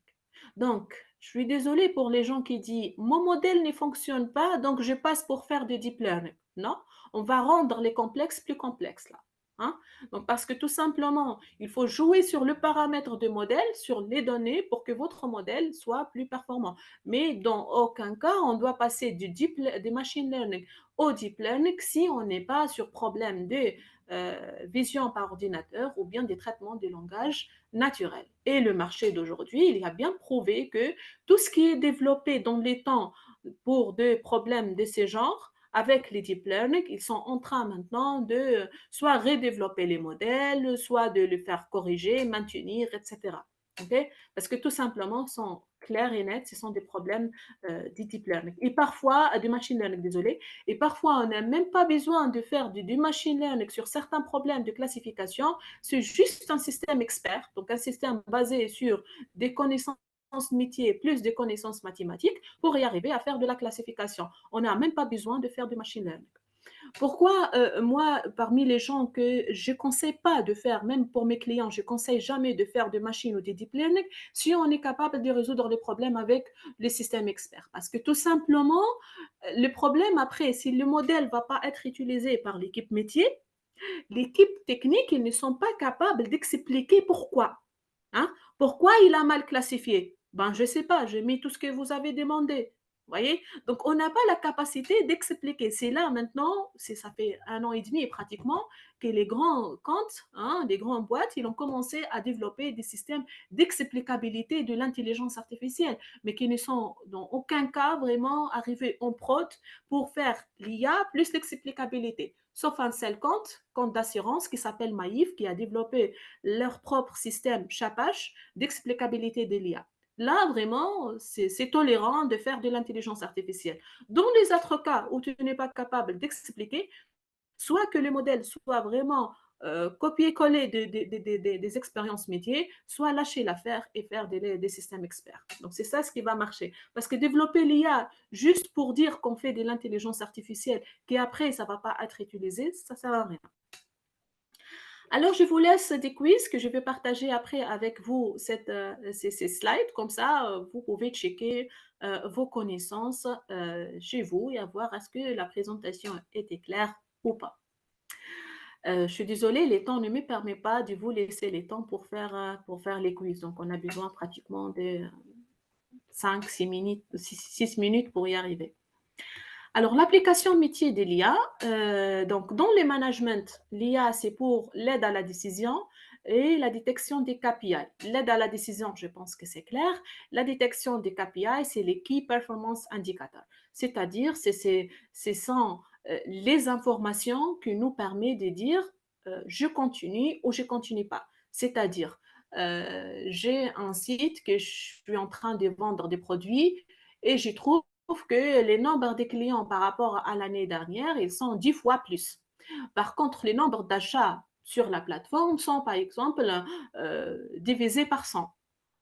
Donc, je suis désolée pour les gens qui disent mon modèle ne fonctionne pas, donc je passe pour faire du deep learning. Non, on va rendre les complexes plus complexes là. Hein. Donc, parce que tout simplement, il faut jouer sur le paramètre de modèle, sur les données pour que votre modèle soit plus performant. Mais dans aucun cas, on doit passer des machine learning au deep learning si on n'est pas sur problème de vision par ordinateur ou bien des traitements de langage naturel. Et le marché d'aujourd'hui, il a bien prouvé que tout ce qui est développé dans les temps pour des problèmes de ce genre, avec les deep learning, ils sont en train maintenant de soit redévelopper les modèles, soit de les faire corriger, maintenir, etc. Okay? Parce que tout simplement, sont clairs et nets, ce sont des problèmes du deep learning. Et parfois, du machine learning, désolé, et parfois, on n'a même pas besoin de faire du machine learning sur certains problèmes de classification, c'est juste un système expert, donc un système basé sur des connaissances métiers plus des connaissances mathématiques pour y arriver à faire de la classification. On n'a même pas besoin de faire du machine learning. Pourquoi moi, parmi les gens que je ne conseille pas de faire, même pour mes clients, je ne conseille jamais de faire de machine ou de deep learning si on est capable de résoudre les problèmes avec les systèmes experts. Parce que tout simplement, le problème après, si le modèle ne va pas être utilisé par l'équipe métier, l'équipe technique, ils ne sont pas capables d'expliquer pourquoi. Hein? Pourquoi il a mal classifié? Ben, je ne sais pas, j'ai mis tout ce que vous avez demandé. Vous voyez? Donc, on n'a pas la capacité d'expliquer. C'est là maintenant, ça fait 1 an et demi pratiquement, que les grands comptes, hein, les grandes boîtes, ils ont commencé à développer des systèmes d'explicabilité de l'intelligence artificielle, mais qui ne sont dans aucun cas vraiment arrivés en prod pour faire l'IA plus l'explicabilité. Sauf un seul compte d'assurance qui s'appelle Maïf, qui a développé leur propre système Chapache d'explicabilité de l'IA. Là, vraiment, c'est tolérant de faire de l'intelligence artificielle. Dans les autres cas où tu n'es pas capable d'expliquer, soit que le modèle soit vraiment copier-coller des expériences métiers, soit lâcher l'affaire et faire des systèmes experts. Donc, c'est ça ce qui va marcher. Parce que développer l'IA juste pour dire qu'on fait de l'intelligence artificielle, qu'après, ça ne va pas être utilisé, ça ne sert à rien. Alors, je vous laisse des quiz que je vais partager après avec vous ces slides. Comme ça, vous pouvez checker vos connaissances chez vous et voir est-ce que la présentation était claire ou pas. Je suis désolée, les temps ne me permet pas de vous laisser les temps pour faire les quiz. Donc, on a besoin pratiquement de 5-6 minutes, 6 minutes pour y arriver. Alors, l'application métier de l'IA, donc dans les management, l'IA, c'est pour l'aide à la décision et la détection des KPI. L'aide à la décision, je pense que c'est clair. La détection des KPI, c'est les Key Performance Indicators. C'est-à-dire, ce sont les informations qui nous permettent de dire je continue ou je ne continue pas. C'est-à-dire, j'ai un site que je suis en train de vendre des produits et je trouve que les nombres des clients par rapport à l'année dernière, ils sont 10 fois plus. Par contre, les nombres d'achats sur la plateforme sont, par exemple, divisés par 100.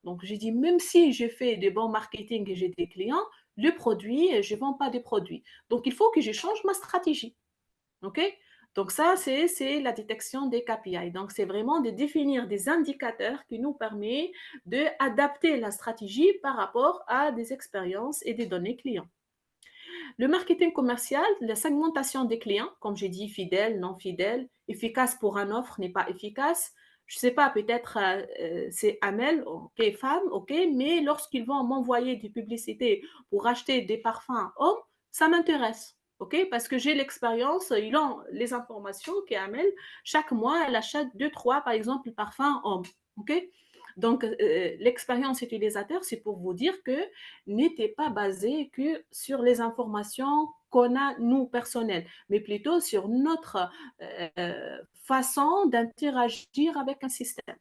Donc, j'ai dit, même si je fais des bons marketing et j'ai des clients, le produit, je ne vends pas des produits. Donc, il faut que je change ma stratégie. OK? Donc, ça, c'est la détection des KPI. Donc, c'est vraiment de définir des indicateurs qui nous permettent d'adapter la stratégie par rapport à des expériences et des données clients. Le marketing commercial, la segmentation des clients, comme j'ai dit, fidèle, non fidèle, efficace pour une offre, n'est pas efficace. Je ne sais pas, peut-être c'est Amel, ok, femme, ok, mais lorsqu'ils vont m'envoyer des publicités pour acheter des parfums hommes, ça m'intéresse. OK, parce que j'ai l'expérience, ils ont les informations qu'Amel, chaque mois, elle achète 2-3, par exemple, parfums hommes. OK? Donc, l'expérience utilisateur, c'est pour vous dire que n'était pas basé que sur les informations qu'on a, nous, personnelles, mais plutôt sur notre façon d'interagir avec un système.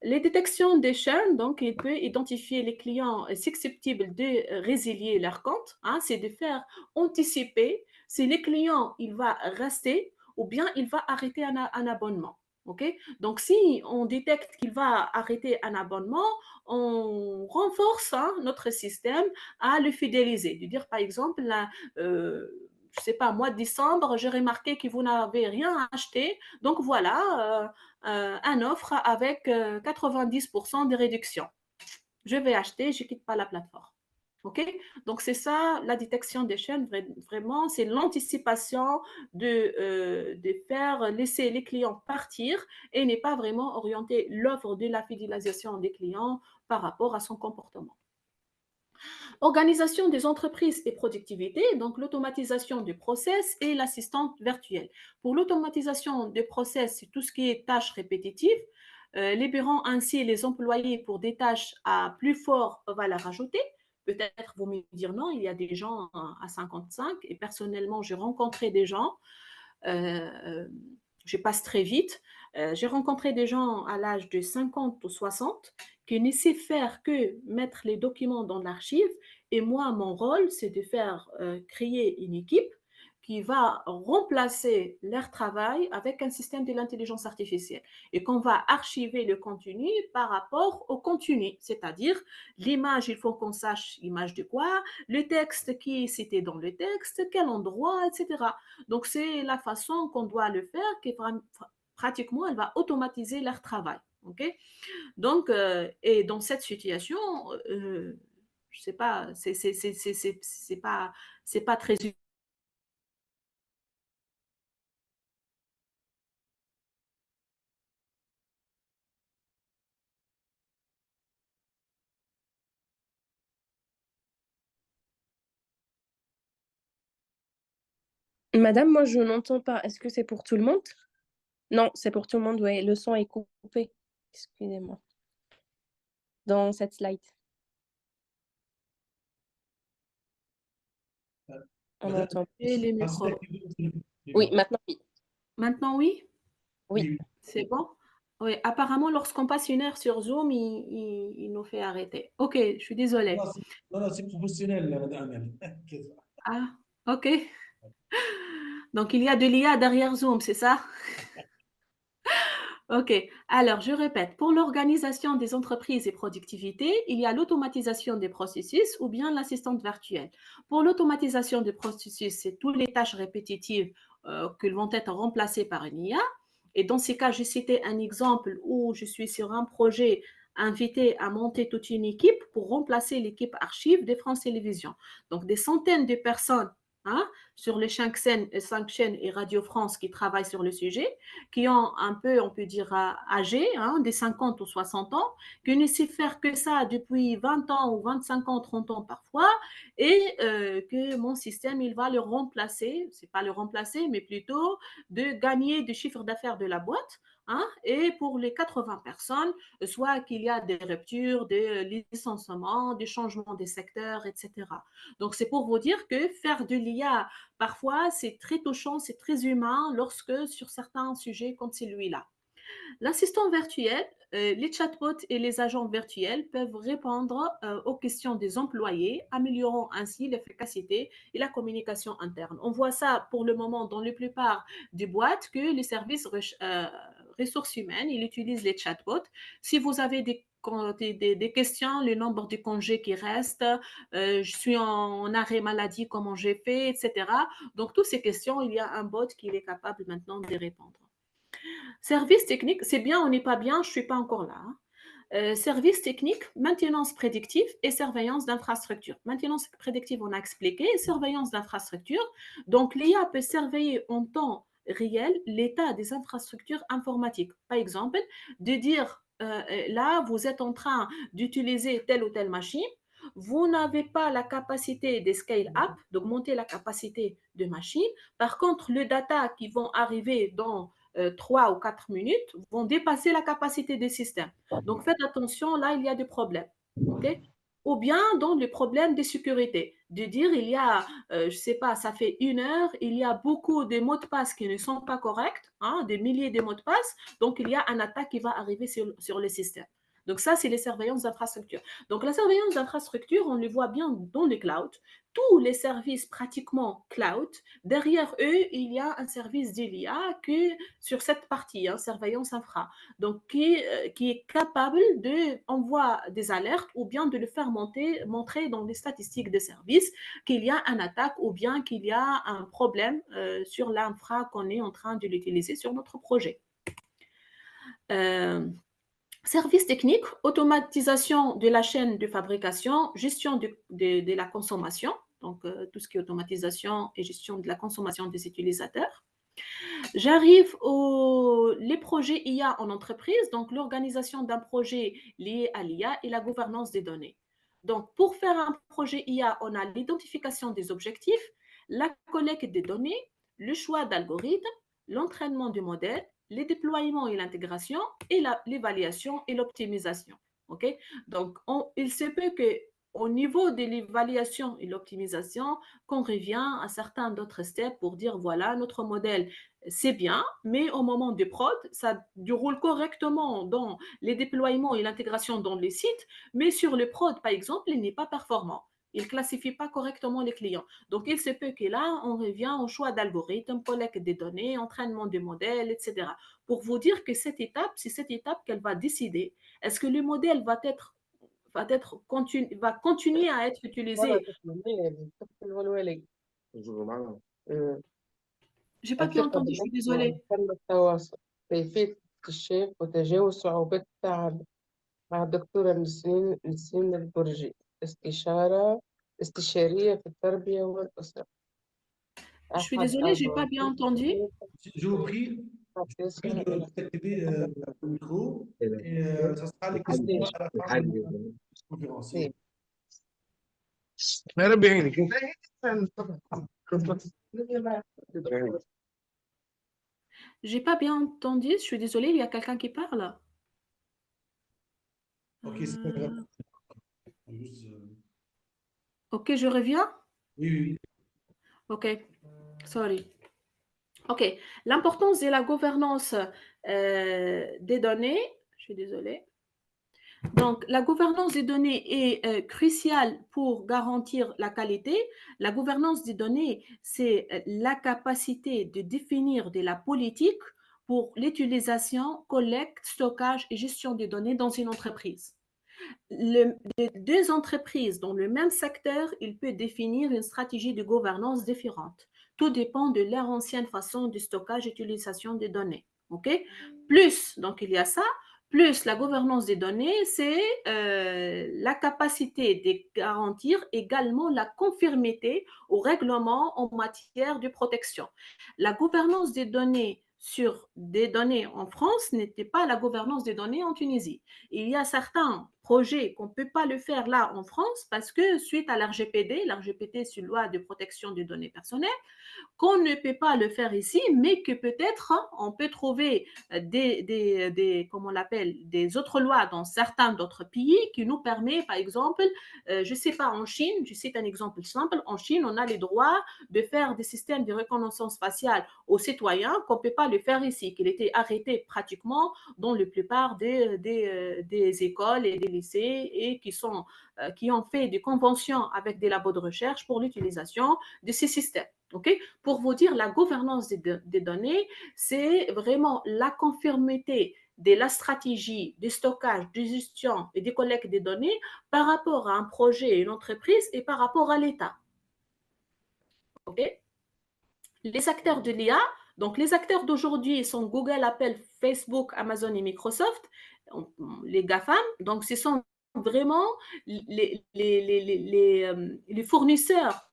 Les détections des churn, donc, il peut identifier les clients susceptibles de résilier leur compte. Hein, c'est de faire anticiper si les clients, il va rester ou bien il va arrêter un abonnement. Okay? Donc, si on détecte qu'il va arrêter un abonnement, on renforce notre système à le fidéliser. De dire, par exemple, je ne sais pas, mois de décembre, j'ai remarqué que vous n'avez rien acheté. Donc, voilà, une offre avec 90% de réduction. Je vais acheter, je ne quitte pas la plateforme. OK? Donc, c'est ça la détection des chaînes, vraiment, c'est l'anticipation de faire laisser les clients partir et n'est pas vraiment orienter l'offre de la fidélisation des clients par rapport à son comportement. Organisation des entreprises et productivité, donc l'automatisation du process et l'assistante virtuelle. Pour l'automatisation des process, c'est tout ce qui est tâches répétitives, libérant ainsi les employés pour des tâches à plus forte valeur ajoutée. Peut-être vous me dire non, il y a des gens à 55 et personnellement, j'ai rencontré des gens, euh, je passe très vite, j'ai rencontré des gens à l'âge de 50 ou 60 qui ne savent faire que mettre les documents dans l'archive et moi, mon rôle, c'est de faire créer une équipe qui va remplacer leur travail avec un système de l'intelligence artificielle et qu'on va archiver le contenu par rapport au contenu, c'est-à-dire l'image, il faut qu'on sache l'image de quoi, le texte qui est cité dans le texte, quel endroit, etc. Donc, c'est la façon qu'on doit le faire qui pratiquement, elle va automatiser leur travail. OK? Donc, et dans cette situation, je sais pas, c'est pas très. Madame, moi, je n'entends pas. Est-ce que c'est pour tout le monde? Non, c'est pour tout le monde, oui. Le son est coupé. Excusez-moi. Dans cette slide. On Madame, entend. Et les assistez. micros. Oui, maintenant, oui. Maintenant, oui, Oui. Oui, c'est bon. Oui, apparemment, lorsqu'on passe une heure sur Zoom, il nous fait arrêter. OK, je suis désolée. non, non, c'est professionnel, madame Amel. Ah, OK. Donc, il y a de l'IA derrière Zoom, c'est ça? OK. Alors, je répète, pour l'organisation des entreprises et productivité, il y a l'automatisation des processus ou bien l'assistante virtuelle. Pour l'automatisation des processus, c'est toutes les tâches répétitives qui vont être remplacées par une IA. Et dans ces cas, j'ai cité un exemple où je suis sur un projet invité à monter toute une équipe pour remplacer l'équipe archive de France Télévisions. Donc, des centaines de personnes, hein, sur les 5 chaînes et Radio France qui travaillent sur le sujet, qui ont un peu, on peut dire, âgés, hein, des 50 ou 60 ans, qui ne savent faire que ça depuis 20 ans ou 25 ans, 30 ans parfois, et que mon système, il va le remplacer, c'est pas le remplacer, mais plutôt de gagner du chiffre d'affaires de la boîte. Hein, et pour les 80 personnes, soit qu'il y a des ruptures, des licenciements, des changements des secteurs, etc. Donc, c'est pour vous dire que faire de l'IA parfois, c'est très touchant, c'est très humain lorsque sur certains sujets comme celui-là. L'assistant virtuel, les chatbots et les agents virtuels peuvent répondre aux questions des employés, améliorant ainsi l'efficacité et la communication interne. On voit ça pour le moment dans la plupart des boîtes que les services ressources humaines, ils utilisent les chatbots. Si vous avez des questions, le nombre de congés qui restent, je suis en arrêt maladie, comment j'ai fait, etc. Donc, toutes ces questions, il y a un bot qui est capable maintenant de répondre. Service technique, c'est bien, on n'est pas bien, je ne suis pas encore là. Hein. Service technique, maintenance prédictive et surveillance d'infrastructure. Maintenance prédictive, on a expliqué, surveillance d'infrastructure. Donc, l'IA peut surveiller en temps réel l'état des infrastructures informatiques. Par exemple, de dire, là, vous êtes en train d'utiliser telle ou telle machine, vous n'avez pas la capacité de scale-up, d'augmenter la capacité de machine. Par contre, les data qui vont arriver dans 3 ou 4 minutes vont dépasser la capacité des systèmes. Donc faites attention, là, il y a des problèmes. Okay? Ou bien dans les problèmes de sécurité, de dire il y a, je ne sais pas, ça fait 1 heure, il y a beaucoup de mots de passe qui ne sont pas corrects, hein, des milliers de mots de passe, donc il y a un attaque qui va arriver sur le système. Donc ça, c'est les surveillances d'infrastructure. Donc la surveillance d'infrastructure, on le voit bien dans les clouds. Tous les services pratiquement cloud, derrière eux, il y a un service d'IA que sur cette partie, hein, surveillance infra, donc qui est capable de envoyer des alertes ou bien de le faire montrer dans les statistiques des services qu'il y a une attaque ou bien qu'il y a un problème sur l'infra qu'on est en train de l'utiliser sur notre projet. Euh, Services techniques, automatisation de la chaîne de fabrication, gestion de la consommation, donc tout ce qui est automatisation et gestion de la consommation des utilisateurs. J'arrive aux les projets IA en entreprise, donc l'organisation d'un projet lié à l'IA et la gouvernance des données. Donc, pour faire un projet IA, on a l'identification des objectifs, la collecte des données, le choix d'algorithmes, l'entraînement du modèle, les déploiements et l'intégration, et l'évaluation et l'optimisation. OK? Donc, il se peut que au niveau de l'évaluation et l'optimisation, qu'on revient à certains d'autres steps pour dire voilà, notre modèle c'est bien, mais au moment de prod, ça déroule correctement dans les déploiements et l'intégration dans les sites, mais sur le prod, par exemple, il n'est pas performant. Il ne classifie pas correctement les clients. Donc, il se peut que là, on revient au choix d'algorithmes, collecte des données, entraînement des modèles, etc. Pour vous dire que cette étape, c'est cette étape qu'elle va décider. Est-ce que le modèle va continuer à être ولا utilisé? تقنية الطفل والولي J'ai pas bien الثقة entendu, je suis بالنفس désolée. وفن التواصل كيفية اكتشاف وتجاوز صعوبات التعامل مع الدكتورة نسرين البرجي استشارية في التربية والأسرة Je suis أحد désolée, j'ai pas bien entendu. Je vous prie de activer le micro et ça sera les questions à la fin de la conférence. يا رب يعينك J'ai pas bien entendu, je suis désolée, il y a quelqu'un qui parle. Ok, c'est pas grave. Juste, Ok, je reviens. oui, oui, oui. Ok, sorry. Ok, l'importance de la gouvernance des données. Je suis désolée. Donc, la gouvernance des données est cruciale pour garantir la qualité. La gouvernance des données, c'est la capacité de définir de la politique pour l'utilisation, collecte, stockage et gestion des données dans une entreprise. Les deux entreprises dans le même secteur, il peut définir une stratégie de gouvernance différente. Tout dépend de leur ancienne façon de stockage et d'utilisation des données. OK? Plus, donc il y a ça, plus la gouvernance des données, c'est la capacité de garantir également la conformité au règlement en matière de protection. La gouvernance des données sur des données en France n'était pas la gouvernance des données en Tunisie. Il y a certains projets qu'on ne peut pas le faire là en France parce que suite à l'RGPD, l'RGPD c'est une loi de protection des données personnelles, qu'on ne peut pas le faire ici, mais que peut-être on peut trouver comment on l'appelle, des autres lois dans certains d'autres pays qui nous permet, par exemple, je ne sais pas, en Chine, je cite un exemple simple, en Chine, on a les droits de faire des systèmes de reconnaissance faciale aux citoyens qu'on ne peut pas le faire ici, qu'il était arrêté pratiquement dans la plupart des écoles et des lycées et qui ont fait des conventions avec des labos de recherche pour l'utilisation de ces systèmes. Okay? Pour vous dire, la gouvernance des données, c'est vraiment la conformité de la stratégie de stockage, de gestion et de collecte des données par rapport à un projet, une entreprise et par rapport à l'État. Okay? Les acteurs de l'IA, donc les acteurs d'aujourd'hui sont Google, Apple, Facebook, Amazon et Microsoft, les GAFAM, donc ce sont vraiment les fournisseurs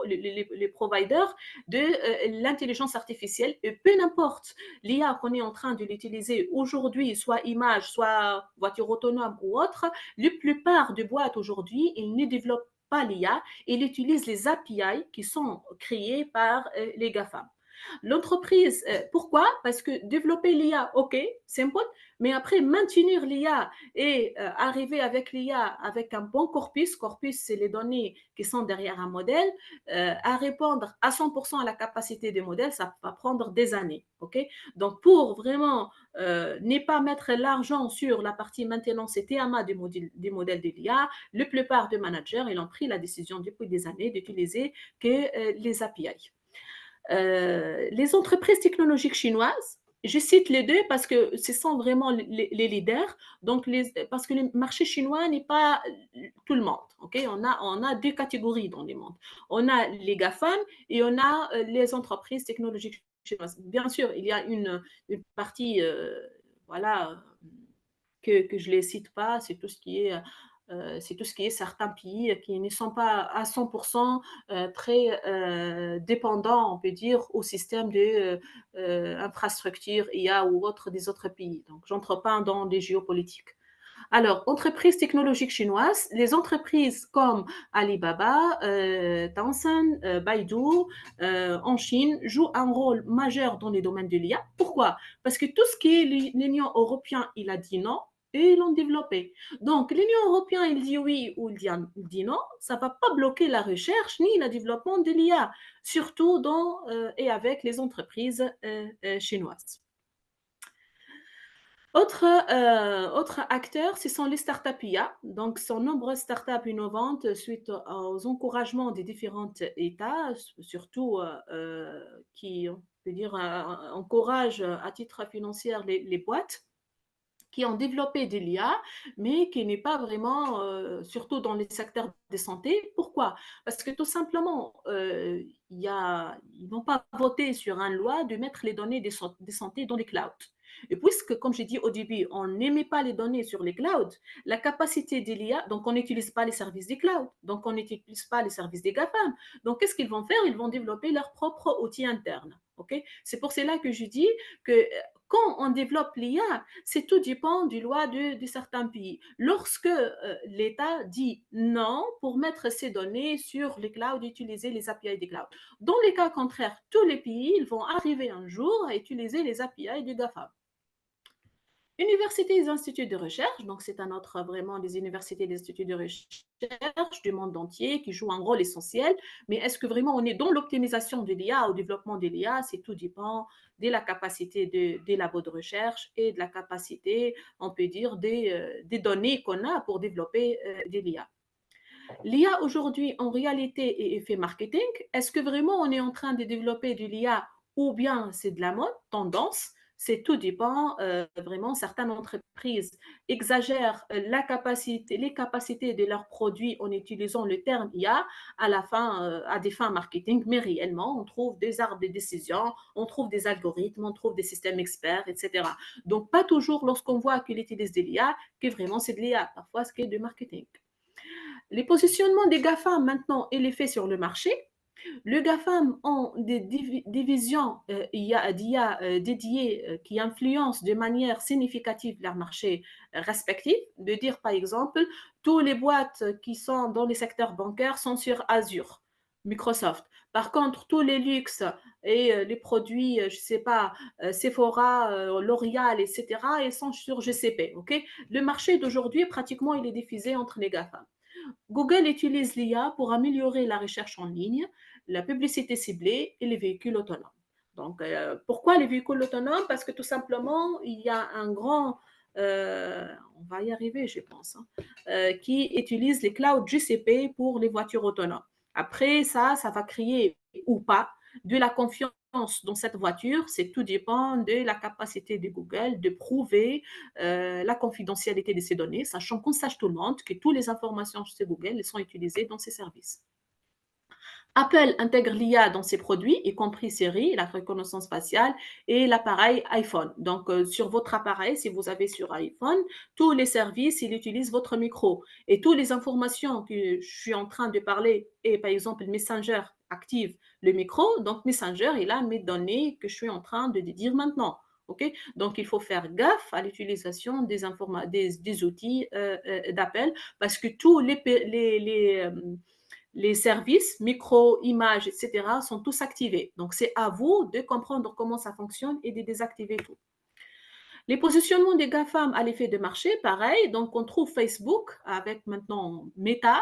les providers de l'intelligence artificielle. Et peu importe l'IA qu'on est en train de l'utiliser aujourd'hui, soit image, soit voiture autonome ou autre, la plupart des boîtes aujourd'hui, ils ne développent pas l'IA, ils utilisent les API qui sont créées par les GAFAM. L'entreprise, pourquoi? Parce que développer l'IA, ok, simple, mais après maintenir l'IA et arriver avec l'IA avec un bon corpus, c'est les données qui sont derrière un modèle, à répondre à 100% à la capacité des modèles, ça va prendre des années, ok? Donc pour vraiment ne pas mettre l'argent sur la partie maintenance et TMA des modèles de l'IA, la plupart des managers, ils ont pris la décision depuis des années d'utiliser que les API. Les entreprises technologiques chinoises, je cite les deux parce que ce sont vraiment les leaders. Donc, parce que le marché chinois n'est pas tout le monde. Okay? On a deux catégories dans le monde. On a les GAFAM et on a les entreprises technologiques chinoises. Bien sûr, il y a une partie voilà, que je ne les cite pas, c'est tout ce qui est certains pays qui ne sont pas à 100% très dépendants, on peut dire, au système de infrastructure IA ou autre des autres pays. Donc, j'entre pas dans des géopolitiques. Alors, entreprises technologiques chinoises, les entreprises comme Alibaba, Tencent, Baidu en Chine jouent un rôle majeur dans les domaines de l'IA. Pourquoi? Parce que tout ce qui est l'Union européenne, il a dit non et ils l'ont développé. Donc, l'Union européenne, il dit oui ou il dit non, ça ne va pas bloquer la recherche ni le développement de l'IA, surtout dans et avec les entreprises chinoises. Autre acteur, ce sont les startups IA. Donc, ce sont nombreuses startups innovantes suite aux encouragements des différents États, surtout qui, on peut dire, encouragent à titre financier les boîtes qui ont développé de l'IA, mais qui n'est pas vraiment, surtout dans les secteurs de santé. Pourquoi? Parce que tout simplement, ils n'ont pas voté sur une loi de mettre les données de santé dans les clouds. Et puisque, comme j'ai dit au début, on n'émet pas les données sur les clouds, la capacité de l'IA, donc on n'utilise pas les services des clouds, donc on n'utilise pas les services des GAFAM. Donc, qu'est-ce qu'ils vont faire? Ils vont développer leur propre outil interne. Okay? C'est pour cela que je dis que quand on développe l'IA, c'est tout dépend du loi de certains pays. Lorsque l'État dit non pour mettre ces données sur les clouds, utiliser les API des clouds. Dans les cas contraires, tous les pays ils vont arriver un jour à utiliser les API du GAFA. Universités et instituts de recherche, donc c'est un autre vraiment des universités et des instituts de recherche du monde entier qui jouent un rôle essentiel, mais est-ce que vraiment on est dans l'optimisation de l'IA, au développement de l'IA? C'est tout dépend de la capacité des labos de recherche et de la capacité, on peut dire, des données qu'on a pour développer de l'IA. L'IA aujourd'hui, en réalité, est effet marketing. Est-ce que vraiment on est en train de développer de l'IA ou bien c'est de la mode, tendance? C'est tout dépend vraiment. Certaines entreprises exagèrent les capacités de leurs produits en utilisant le terme IA à la fin, à des fins marketing, mais réellement, on trouve des arbres de décision, on trouve des algorithmes, on trouve des systèmes experts, etc. Donc, pas toujours lorsqu'on voit qu'il utilise de l'IA que vraiment c'est de l'IA. Parfois, ce qui est du marketing. Les positionnements des GAFAM maintenant et l'effet sur le marché. Le GAFAM ont des divisions d'IA dédiées qui influencent de manière significative leur marché respectif. De dire par exemple, toutes les boîtes qui sont dans les secteurs bancaires sont sur Azure, Microsoft. Par contre, tous les luxes et les produits, je ne sais pas, Sephora, L'Oréal, etc., ils sont sur GCP. Okay? Le marché d'aujourd'hui, pratiquement, il est diffusé entre les GAFAM. Google utilise l'IA pour améliorer la recherche en ligne, la publicité ciblée et les véhicules autonomes. Donc, pourquoi les véhicules autonomes? Parce que tout simplement, il y a un grand, on va y arriver, je pense, qui utilise les clouds GCP pour les voitures autonomes. Après, ça va créer ou pas de la confiance dans cette voiture. C'est tout dépend de la capacité de Google de prouver la confidentialité de ces données, sachant qu'on sache tout le monde que toutes les informations chez Google sont utilisées dans ces services. Apple intègre l'IA dans ses produits, y compris Siri, la reconnaissance faciale et l'appareil iPhone. Donc, sur votre appareil, si vous avez sur iPhone, tous les services, il utilise votre micro. Et toutes les informations que je suis en train de parler, et par exemple, Messenger active le micro, donc Messenger, il a mes données que je suis en train de dire maintenant. Okay? Donc, il faut faire gaffe à l'utilisation des outils d'Apple parce que tous les services, micro, images, etc., sont tous activés. Donc, c'est à vous de comprendre comment ça fonctionne et de désactiver tout. Les positionnements des GAFAM à l'effet de marché, pareil. Donc, on trouve Facebook avec maintenant Meta,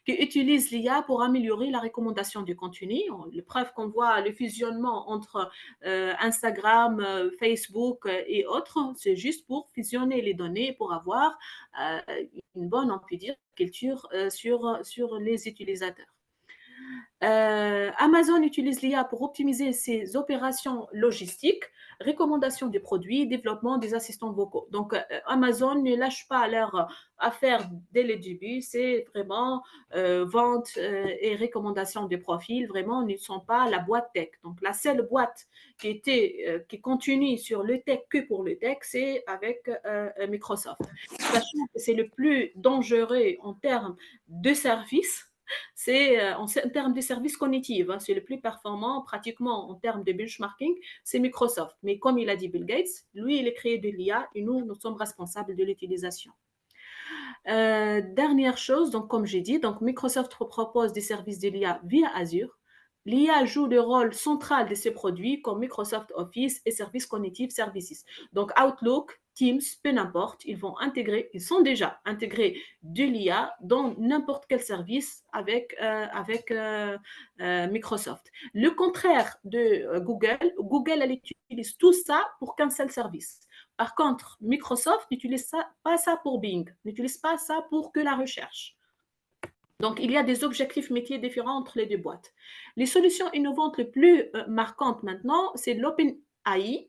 qui utilise l'IA pour améliorer la recommandation du contenu. Les preuves qu'on voit, le fusionnement entre Instagram, Facebook et autres, c'est juste pour fusionner les données, pour avoir une bonne, on peut dire, culture sur les utilisateurs. Amazon utilise l'IA pour optimiser ses opérations logistiques, recommandation des produits, développement des assistants vocaux. Donc, Amazon ne lâche pas leur affaire dès le début. C'est vraiment vente et recommandation des profils. Vraiment, ne sont pas la boîte tech. Donc, la seule boîte qui continue sur le tech que pour le tech, c'est avec Microsoft. Sachant que c'est le plus dangereux en termes de services. C'est en termes de services cognitifs, hein, c'est le plus performant pratiquement en termes de benchmarking, c'est Microsoft. Mais comme il a dit Bill Gates, lui, il a créé de l'IA et nous sommes responsables de l'utilisation. Dernière chose, donc comme j'ai dit, donc Microsoft propose des services de l'IA via Azure. L'IA joue le rôle central de ces produits comme Microsoft Office et Services Cognitive Services. Donc Outlook, Teams, peu n'importe, ils sont déjà intégrés de l'IA dans n'importe quel service avec Microsoft. Le contraire de Google, elle utilise tout ça pour qu'un seul service. Par contre, Microsoft n'utilise pas ça pour Bing, n'utilise pas ça pour que la recherche. Donc, il y a des objectifs métiers différents entre les deux boîtes. Les solutions innovantes les plus marquantes maintenant, c'est l'OpenAI,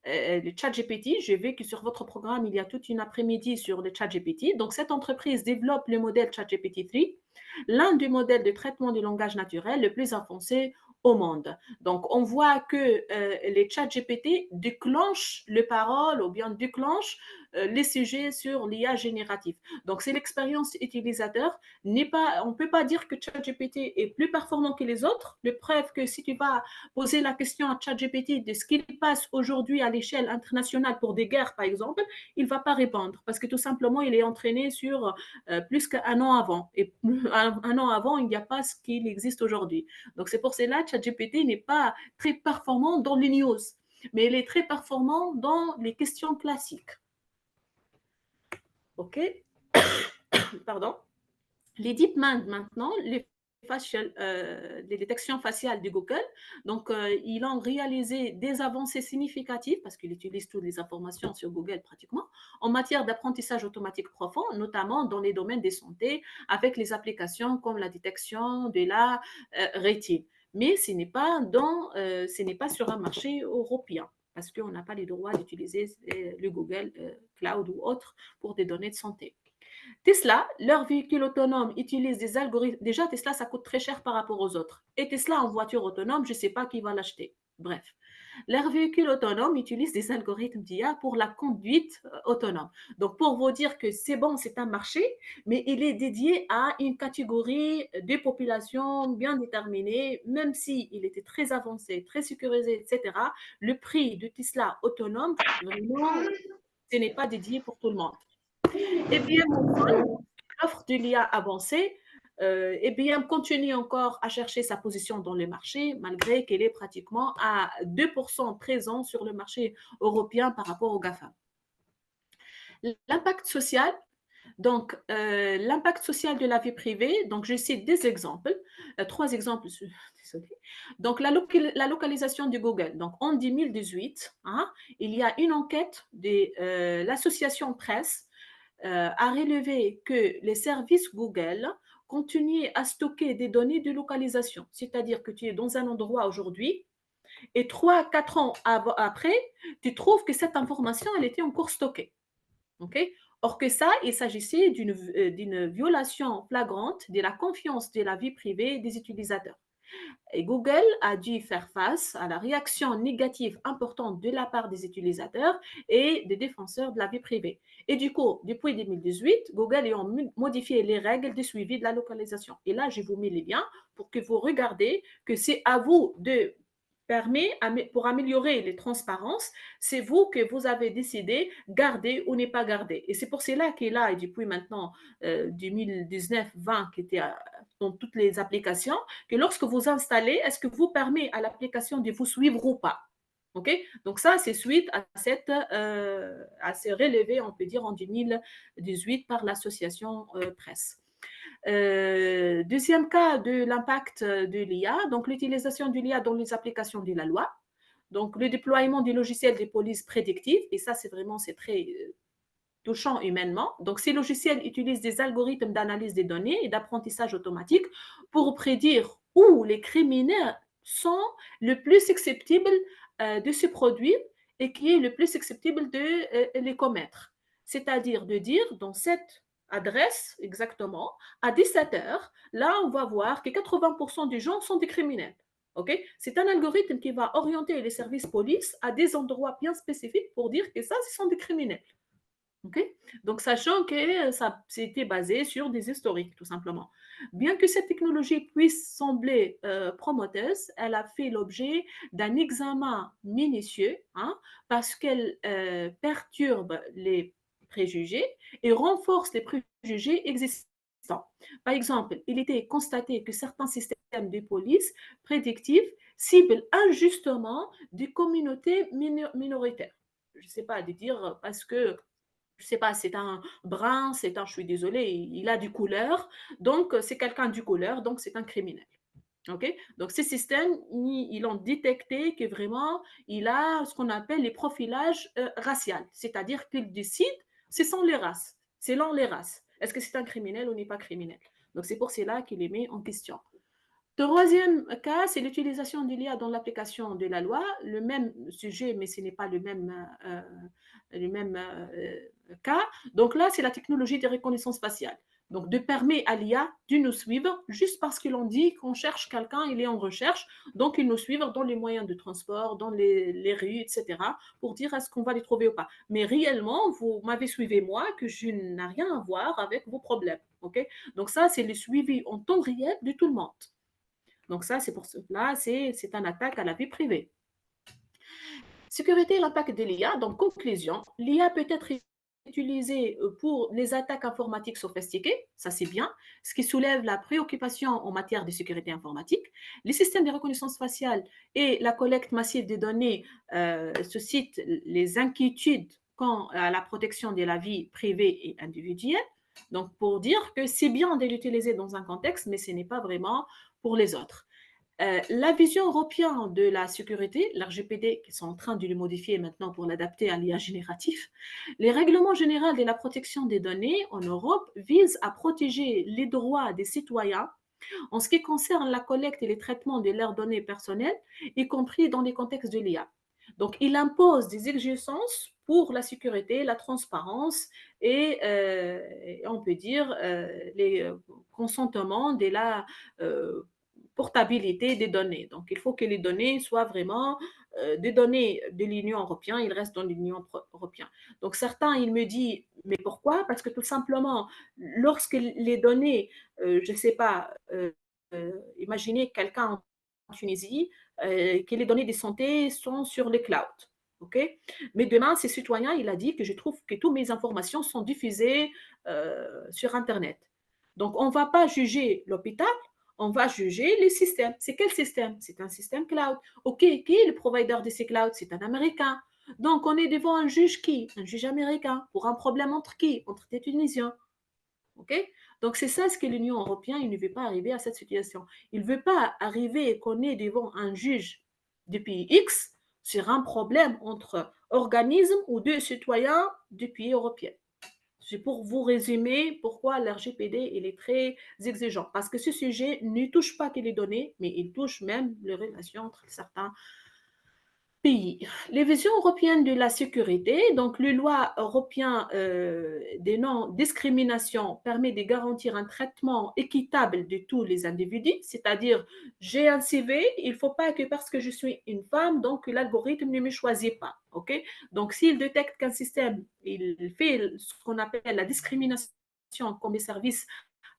le ChatGPT. J'ai vu que sur votre programme, il y a toute une après-midi sur le ChatGPT. Donc, cette entreprise développe le modèle ChatGPT-3, l'un des modèles de traitement du langage naturel le plus avancé au monde. Donc, on voit que les ChatGPT déclenchent les paroles ou bien déclenchent les sujets sur l'IA générative. Donc, c'est l'expérience utilisateur. On ne peut pas dire que ChatGPT est plus performant que les autres. Le preuve que si tu vas poser la question à ChatGPT de ce qu'il passe aujourd'hui à l'échelle internationale pour des guerres, par exemple, il ne va pas répondre parce que tout simplement, il est entraîné sur plus qu'un an avant. Et un an avant, il n'y a pas ce qu'il existe aujourd'hui. Donc, c'est pour cela que ChatGPT n'est pas très performant dans les news, mais il est très performant dans les questions classiques. OK. Pardon. Les DeepMind maintenant, les détections faciales de Google. Donc, ils ont réalisé des avancées significatives parce qu'ils utilisent toutes les informations sur Google pratiquement en matière d'apprentissage automatique profond, notamment dans les domaines des santé avec les applications comme la détection de la rétine. Mais ce n'est pas sur un marché européen parce qu'on n'a pas les droits d'utiliser le Google Cloud ou autre pour des données de santé. Tesla, leur véhicule autonome utilise des algorithmes. Déjà, Tesla, ça coûte très cher par rapport aux autres. Et Tesla en voiture autonome, je ne sais pas qui va l'acheter. Bref, leur véhicule autonome utilise des algorithmes d'IA pour la conduite autonome. Donc, pour vous dire que c'est bon, c'est un marché, mais il est dédié à une catégorie de population bien déterminée, même s'il était très avancé, très sécurisé, etc. Le prix de Tesla autonome, vraiment, ce n'est pas dédié pour tout le monde. Et bien, l'offre de l'IA avancée, et bien, continue encore à chercher sa position dans le marché, malgré qu'elle est pratiquement à 2% présent sur le marché européen par rapport au GAFA. L'impact social, donc l'impact social de la vie privée, donc je cite des exemples, 3 exemples, désolé. Donc la localisation de Google, donc en 2018, hein, il y a une enquête de l'association Presse a relevé que les services Google continuaient à stocker des données de localisation. C'est-à-dire que tu es dans un endroit aujourd'hui et 3-4 ans après, tu trouves que cette information, elle était encore stockée. Okay? Or que ça, il s'agissait d'une violation flagrante de la confiance de la vie privée des utilisateurs. Et Google a dû faire face à la réaction négative importante de la part des utilisateurs et des défenseurs de la vie privée. Et du coup, depuis 2018, Google a modifié les règles de suivi de la localisation. Et là, je vous mets les liens pour que vous regardiez que c'est à vous de pour améliorer les transparences, c'est vous que vous avez décidé garder ou ne pas garder. Et c'est pour cela qu'il a, et depuis maintenant 2019-20, qui était dans toutes les applications, que lorsque vous installez, est-ce que vous permet à l'application de vous suivre ou pas? Okay? Donc ça, c'est suite à ces relevés, on peut dire, en 2018 par l'association Presse. Deuxième cas de l'impact de l'IA, donc l'utilisation de l'IA dans les applications de la loi. Donc le déploiement du logiciel de police prédictive, et ça c'est très touchant humainement. Donc ces logiciels utilisent des algorithmes d'analyse des données et d'apprentissage automatique pour prédire où les criminels sont le plus susceptibles de se produire et qui est le plus susceptible de les commettre. C'est-à-dire de dire dans cette adresse exactement, à 17h, là on va voir que 80% des gens sont des criminels. Okay? C'est un algorithme qui va orienter les services police à des endroits bien spécifiques pour dire que ça, ce sont des criminels. Okay? Donc, sachant que ça c'était basé sur des historiques, tout simplement. Bien que cette technologie puisse sembler prometteuse, elle a fait l'objet d'un examen minutieux parce qu'elle perturbe les préjugés et renforce les préjugés existants. Par exemple, il était constaté que certains systèmes de police prédictifs ciblent injustement des communautés minoritaires. Je ne sais pas, de dire parce que je sais pas, c'est un brun, je suis désolée, il a du couleur, donc c'est quelqu'un du couleur, donc c'est un criminel. Ok? Donc ces systèmes, ils ont détecté que vraiment, il a ce qu'on appelle les profilages raciaux, c'est-à-dire qu'ils décident, ce sont les races, selon les races. Est-ce que c'est un criminel ou n'est pas criminel? Donc c'est pour cela qu'il est mis en question. Troisième cas, c'est l'utilisation de l'IA dans l'application de la loi. Le même sujet, mais ce n'est pas le même cas. Donc là, c'est la technologie de reconnaissance faciale. Donc, de permettre à l'IA de nous suivre juste parce que l'on dit qu'on cherche quelqu'un, il est en recherche, donc il nous suit dans les moyens de transport, dans les rues, etc., pour dire est-ce qu'on va les trouver ou pas. Mais réellement, vous m'avez suivi moi, que je n'ai rien à voir avec vos problèmes. Okay? Donc ça, c'est le suivi en temps réel de tout le monde. Donc ça, c'est pour cela, c'est un attaque à la vie privée. Sécurité et l'impact de l'IA. Donc, conclusion, l'IA peut être utilisée pour les attaques informatiques sophistiquées, ça c'est bien, ce qui soulève la préoccupation en matière de sécurité informatique. Les systèmes de reconnaissance faciale et la collecte massive des données suscitent les inquiétudes quant à la protection de la vie privée et individuelle. Donc, pour dire que c'est bien de l'utiliser dans un contexte, mais ce n'est pas vraiment pour les autres. La vision européenne de la sécurité, l'RGPD, qui sont en train de le modifier maintenant pour l'adapter à l'IA génératif, les règlements généraux de la protection des données en Europe visent à protéger les droits des citoyens en ce qui concerne la collecte et le traitement de leurs données personnelles, y compris dans les contextes de l'IA. Donc, il impose des exigences pour la sécurité, la transparence et on peut dire les consentements de la portabilité des données. Donc, il faut que les données soient vraiment des données de l'Union européenne, ils restent dans l'Union européenne. Donc, certains, ils me disent, mais pourquoi? Parce que tout simplement, lorsque les données, je ne sais pas, imaginez quelqu'un en Tunisie, que les données de santé sont sur les clouds. Okay? Mais demain, ces citoyens, il a dit que je trouve que toutes mes informations sont diffusées sur Internet. Donc, on ne va pas juger l'hôpital, on va juger les systèmes. C'est quel système? C'est un système cloud. OK, qui est le provider de ces clouds? C'est un Américain. Donc, on est devant un juge qui? Un juge américain. Pour un problème entre qui? Entre des Tunisiens. OK? Donc, c'est ça ce que l'Union européenne, il ne veut pas arriver à cette situation. Il ne veut pas arriver qu'on est devant un juge du pays X sur un problème entre organismes ou deux citoyens du pays européen. C'est pour vous résumer pourquoi l'RGPD il est très exigeant. Parce que ce sujet ne touche pas que les données, mais il touche même les relations entre certains pays. Les visions européennes de la sécurité, donc le loi européen des non-discrimination permet de garantir un traitement équitable de tous les individus, c'est-à-dire j'ai un CV, il ne faut pas que parce que je suis une femme, donc l'algorithme ne me choisit pas. Okay? Donc s'il détecte qu'un système il fait ce qu'on appelle la discrimination comme des services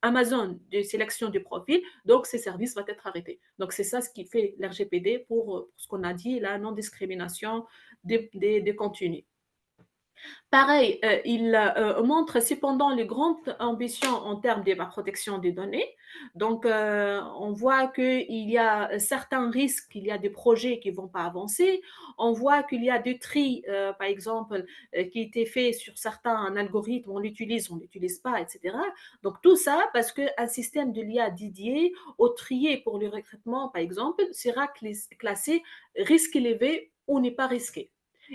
Amazon de sélection du profil, donc ces services vont être arrêtés. Donc c'est ça ce qui fait l'RGPD pour ce qu'on a dit, la non-discrimination des contenus. Pareil, il montre cependant les grandes ambitions en termes de la protection des données. Donc, on voit qu'il y a certains risques, il y a des projets qui ne vont pas avancer. On voit qu'il y a des tri, par exemple, qui étaient faits sur certains algorithmes, on l'utilise pas, etc. Donc, tout ça parce qu'un système de l'IA dédié au trier pour le recrutement, par exemple, sera classé risque élevé ou n'est pas risqué.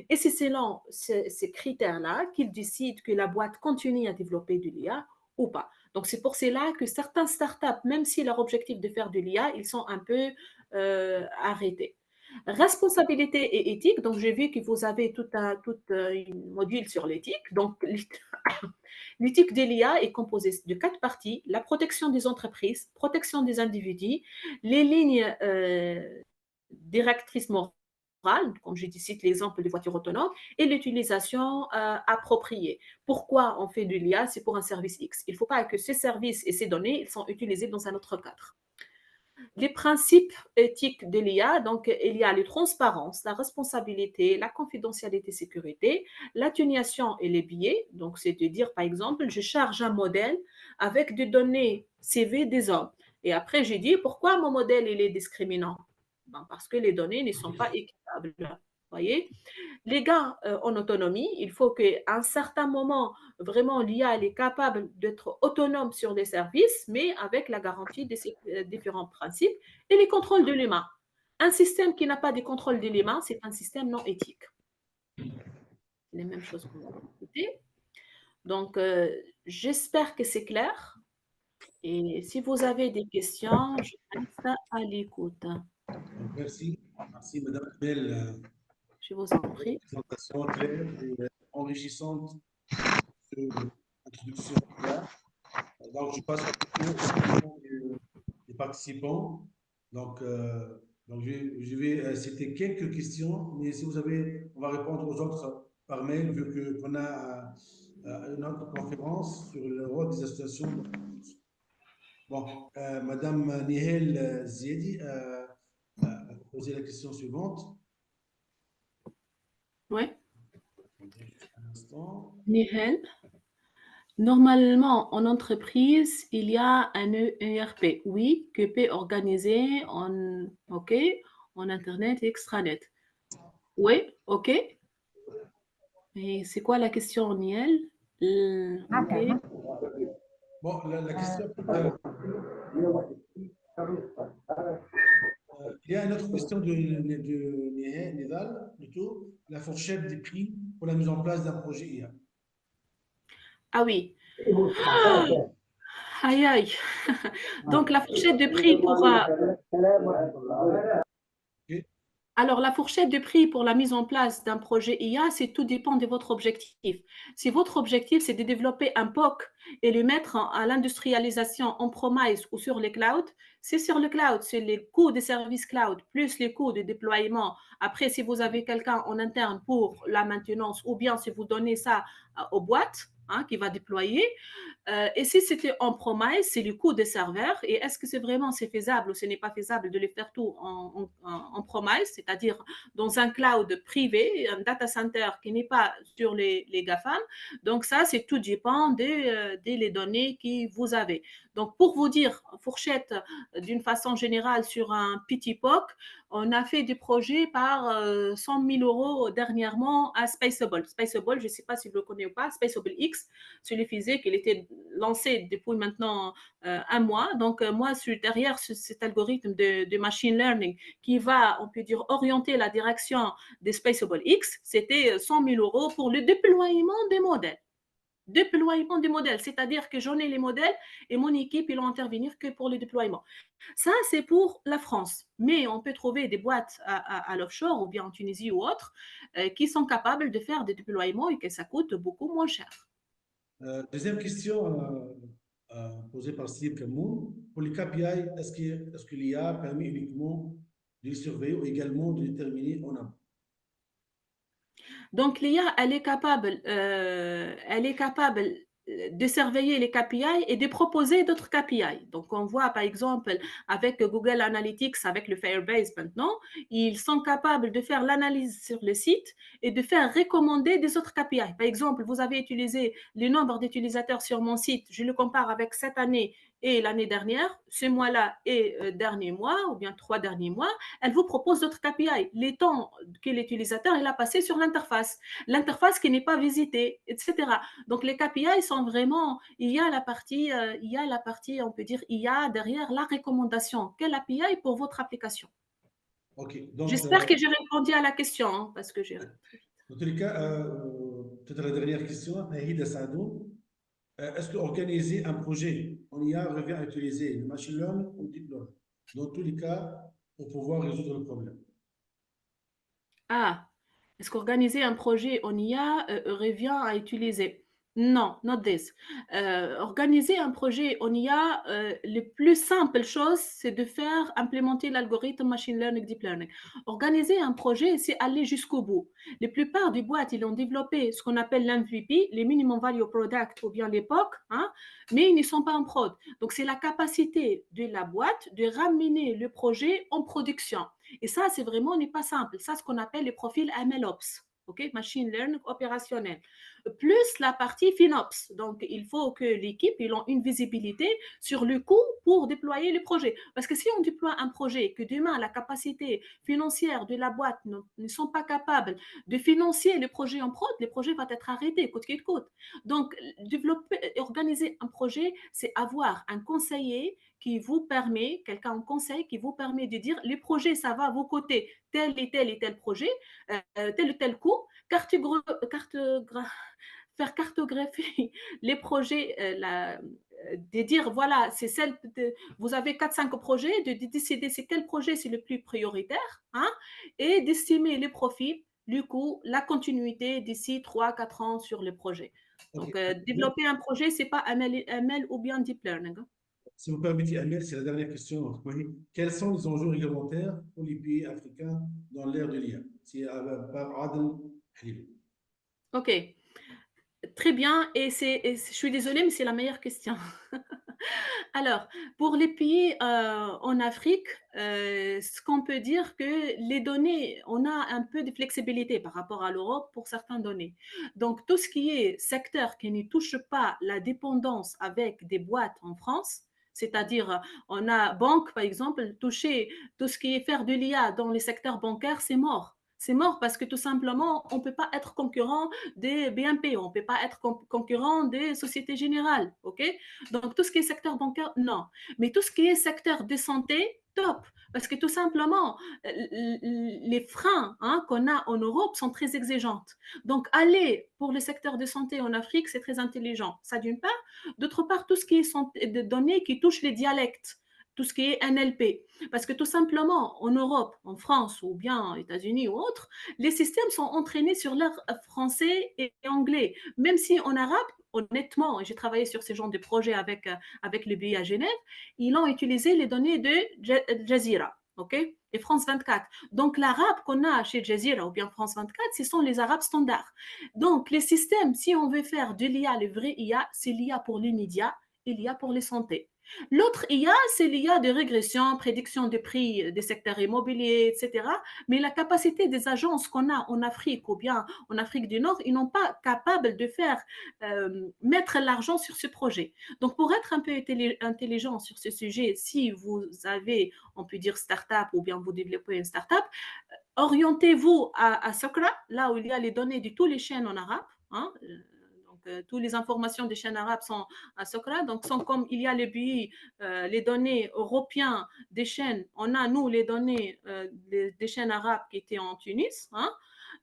Et c'est selon ces critères-là qu'ils décident que la boîte continue à développer de l'IA ou pas. Donc, c'est pour cela que certaines startups, même si leur objectif de faire de l'IA, ils sont un peu arrêtés. Responsabilité et éthique. Donc, j'ai vu que vous avez tout un module sur l'éthique. Donc, l'éthique de l'IA est composée de 4 parties: la protection des entreprises, protection des individus, les lignes directrices morales, comme je cite l'exemple des voitures autonomes, et l'utilisation appropriée. Pourquoi on fait de l'IA? C'est pour un service X. Il ne faut pas que ces services et ces données ils sont utilisés dans un autre cadre. Les principes éthiques de l'IA, donc il y a la transparence, la responsabilité, la confidentialité, sécurité, l'atténuation et les biais. Donc, c'est de dire, par exemple, je charge un modèle avec des données CV des hommes. Et après, j'ai dit, pourquoi mon modèle il est discriminant? Ben, parce que les données ne sont pas équitables. Vous voyez? Les gains en autonomie, il faut qu'à un certain moment, vraiment, l'IA est capable d'être autonome sur des services, mais avec la garantie de ces différents principes et les contrôles de l'humain. Un système qui n'a pas de contrôle de l'humain, c'est un système non éthique. Les mêmes choses qu'on va discuter. Donc, j'espère que c'est clair. Et si vous avez des questions, je reste à l'écoute. Merci. Merci, Madame Bell. Je vous en prie. Présentation claire et enrichissante sur l'introduction. Donc, je passe à la question des participants. Donc, je vais citer quelques questions, mais si vous avez, on va répondre aux autres par mail, vu qu'on a une autre conférence sur le rôle des associations. Bon, Madame Nihel Ziedi a posé la question suivante. Oui. Un instant. Nihel. Normalement, en entreprise, il y a un ERP, oui, que peut organiser en Internet et extranet. Oui, OK. Et c'est quoi la question, Niel? OK. Bon, la question, il y a une autre question de Nidal, plutôt, la fourchette des prix pour la mise en place d'un projet IA. Ah oui. Aïe, aïe. Donc, la fourchette de prix pour... Ok. Alors, la fourchette de prix pour la mise en place d'un projet IA, c'est tout dépend de votre objectif. Si votre objectif, c'est de développer un POC et le mettre à l'industrialisation en promise ou sur les clouds, c'est sur le cloud, c'est les coûts des services cloud plus les coûts de déploiement. Après, si vous avez quelqu'un en interne pour la maintenance ou bien si vous donnez ça aux boîtes, qui va déployer. Et si c'était en promise, c'est le coût des serveurs. Et est-ce que c'est vraiment faisable ou ce n'est pas faisable de les faire tout en promise, c'est-à-dire dans un cloud privé, un data center qui n'est pas sur les GAFAM. Donc ça, c'est tout dépend des données que vous avez. Donc pour vous dire, fourchette d'une façon générale sur un petit POC, on a fait des projets par 100 000 euros dernièrement à Spaceable. Spaceable, je ne sais pas si vous le connaissez ou pas, Spaceable X, celui physique, il était lancé depuis maintenant un mois. Donc, moi, je suis derrière cet algorithme de machine learning qui va, on peut dire, orienter la direction des Spaceable X. C'était 100 000 euros pour le déploiement des modèles. Déploiement des modèles, c'est-à-dire que j'en ai les modèles et mon équipe, ils vont intervenir que pour le déploiement. Ça, c'est pour la France. Mais on peut trouver des boîtes à l'offshore ou bien en Tunisie ou autre qui sont capables de faire des déploiements et que ça coûte beaucoup moins cher. Deuxième question posée par Steve Cameron. Pour les KPI, est-ce que l'IA permet uniquement de les surveiller ou également de les déterminer en amont? Donc, l'IA, elle est capable de surveiller les KPI et de proposer d'autres KPI. Donc, on voit par exemple avec Google Analytics, avec le Firebase maintenant, ils sont capables de faire l'analyse sur le site et de faire recommander des autres KPI. Par exemple, vous avez utilisé le nombre d'utilisateurs sur mon site, je le compare avec cette année et l'année dernière, ce mois-là et dernier mois, ou bien 3 derniers mois, elle vous propose d'autres KPI. Les temps que l'utilisateur il a passé sur l'interface qui n'est pas visitée, etc. Donc les KPI sont vraiment, il y a la partie, on peut dire, il y a derrière la recommandation. Quelle API pour votre application? Ok. Donc, j'espère que j'ai répondu à la question, parce que j'ai... Dans tous les cas, peut-être la dernière question, Nahida Saadou. Est-ce qu'organiser un projet en IA revient à utiliser le machine learning ou deep learning? Dans tous les cas, pour pouvoir résoudre le problème. Ah, est-ce qu'organiser un projet en IA revient à utiliser? Non, not this. Organiser un projet en IA, le plus simple chose, c'est de faire implémenter l'algorithme machine learning, deep learning. Organiser un projet, c'est aller jusqu'au bout. La plupart des boîtes, ils ont développé ce qu'on appelle l'MVP, les minimum value product ou bien l'époque, hein, mais ils ne sont pas en prod. Donc, c'est la capacité de la boîte de ramener le projet en production. Et ça, c'est vraiment n'est pas simple. Ça, c'est ce qu'on appelle les profils MLOps. OK, machine learning opérationnel, plus la partie FinOps. Donc, il faut que l'équipe ait une visibilité sur le coût pour déployer le projet. Parce que si on déploie un projet, que demain, la capacité financière de la boîte ne sont pas capables de financer le projet en prod, le projet va être arrêté, coûte qu'il coûte. Donc, développer, organiser un projet, c'est avoir un conseiller qui vous permet, quelqu'un en conseil qui vous permet de dire les projets, ça va vous coûter tel et tel projet, tel ou tel coût, faire cartographier les projets, de dire voilà, c'est celle vous avez 4-5 projets, de décider c'est quel projet c'est le plus prioritaire, hein, et d'estimer les profits, le coût, la continuité d'ici 3-4 ans sur le projet. Donc, Ok. développer un projet, c'est pas ML ou bien deep learning. Si vous permettez, Amel, c'est la dernière question. Oui. Quels sont les enjeux réglementaires pour les pays africains dans l'ère de l'IA? C'est par Adel Halil. Ok, très bien. Je suis désolée, mais c'est la meilleure question. Alors, pour les pays en Afrique, ce qu'on peut dire que les données, on a un peu de flexibilité par rapport à l'Europe pour certaines données. Donc, tout ce qui est secteur qui ne touche pas la dépendance avec des boîtes en France, c'est-à-dire on a banque, par exemple, toucher tout ce qui est faire de l'IA dans les secteurs bancaires, c'est mort. C'est mort parce que tout simplement, on ne peut pas être concurrent des BNP, on ne peut pas être concurrent des Sociétés Générales. OK? Donc, tout ce qui est secteur bancaire, non. Mais tout ce qui est secteur de santé, top. Parce que tout simplement, les freins hein, qu'on a en Europe sont très exigeantes. Donc, aller pour le secteur de santé en Afrique, c'est très intelligent. Ça, d'une part. D'autre part, tout ce qui est santé, de données qui touchent les dialectes, tout ce qui est NLP. Parce que tout simplement, en Europe, en France ou bien aux États-Unis ou autres, les systèmes sont entraînés sur l'air français et anglais. Même si en arabe, honnêtement, j'ai travaillé sur ce genre de projet avec le BI à Genève, ils ont utilisé les données de Jazeera. OK? Et France 24. Donc, l'arabe qu'on a chez Jazeera ou bien France 24, ce sont les arabes standards. Donc, les systèmes, si on veut faire de l'IA, le vrai IA, c'est l'IA pour les médias et l'IA pour les santé. L'autre IA, c'est l'IA de régression, prédiction des prix des secteurs immobiliers, etc. Mais la capacité des agences qu'on a en Afrique ou bien en Afrique du Nord, ils n'ont pas capable de faire mettre l'argent sur ce projet. Donc, pour être un peu intelligent sur ce sujet, si vous avez, on peut dire, start-up ou bien vous développez une start-up, orientez-vous à Sokra, là où il y a les données de toutes les chaînes en arabe. Hein, toutes les informations des chaînes arabes sont à Sokra. Donc, sont comme il y a les pays, les données européennes des chaînes, on a, nous, les données des chaînes arabes qui étaient en Tunis. Hein.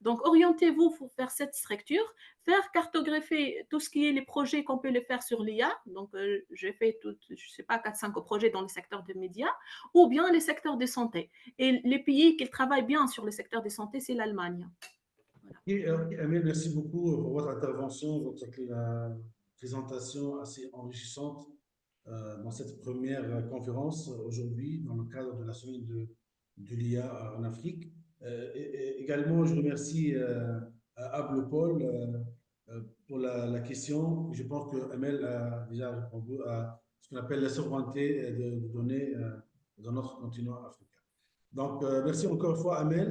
Donc, orientez-vous pour faire cette structure, faire cartographier tout ce qui est les projets qu'on peut le faire sur l'IA. Donc, j'ai fait, je ne sais pas, 4-5 projets dans le secteur des médias ou bien les secteurs de santé. Et les pays qui travaillent bien sur le secteur de santé, c'est l'Allemagne. Amel, merci beaucoup pour votre intervention, votre présentation assez enrichissante dans cette première conférence aujourd'hui dans le cadre de la semaine de l'IA en Afrique. Également, je remercie Abel Paul pour la question. Je pense que Amel a déjà répondu à ce qu'on appelle la souveraineté de données dans notre continent africain. Donc, merci encore une fois, Amel.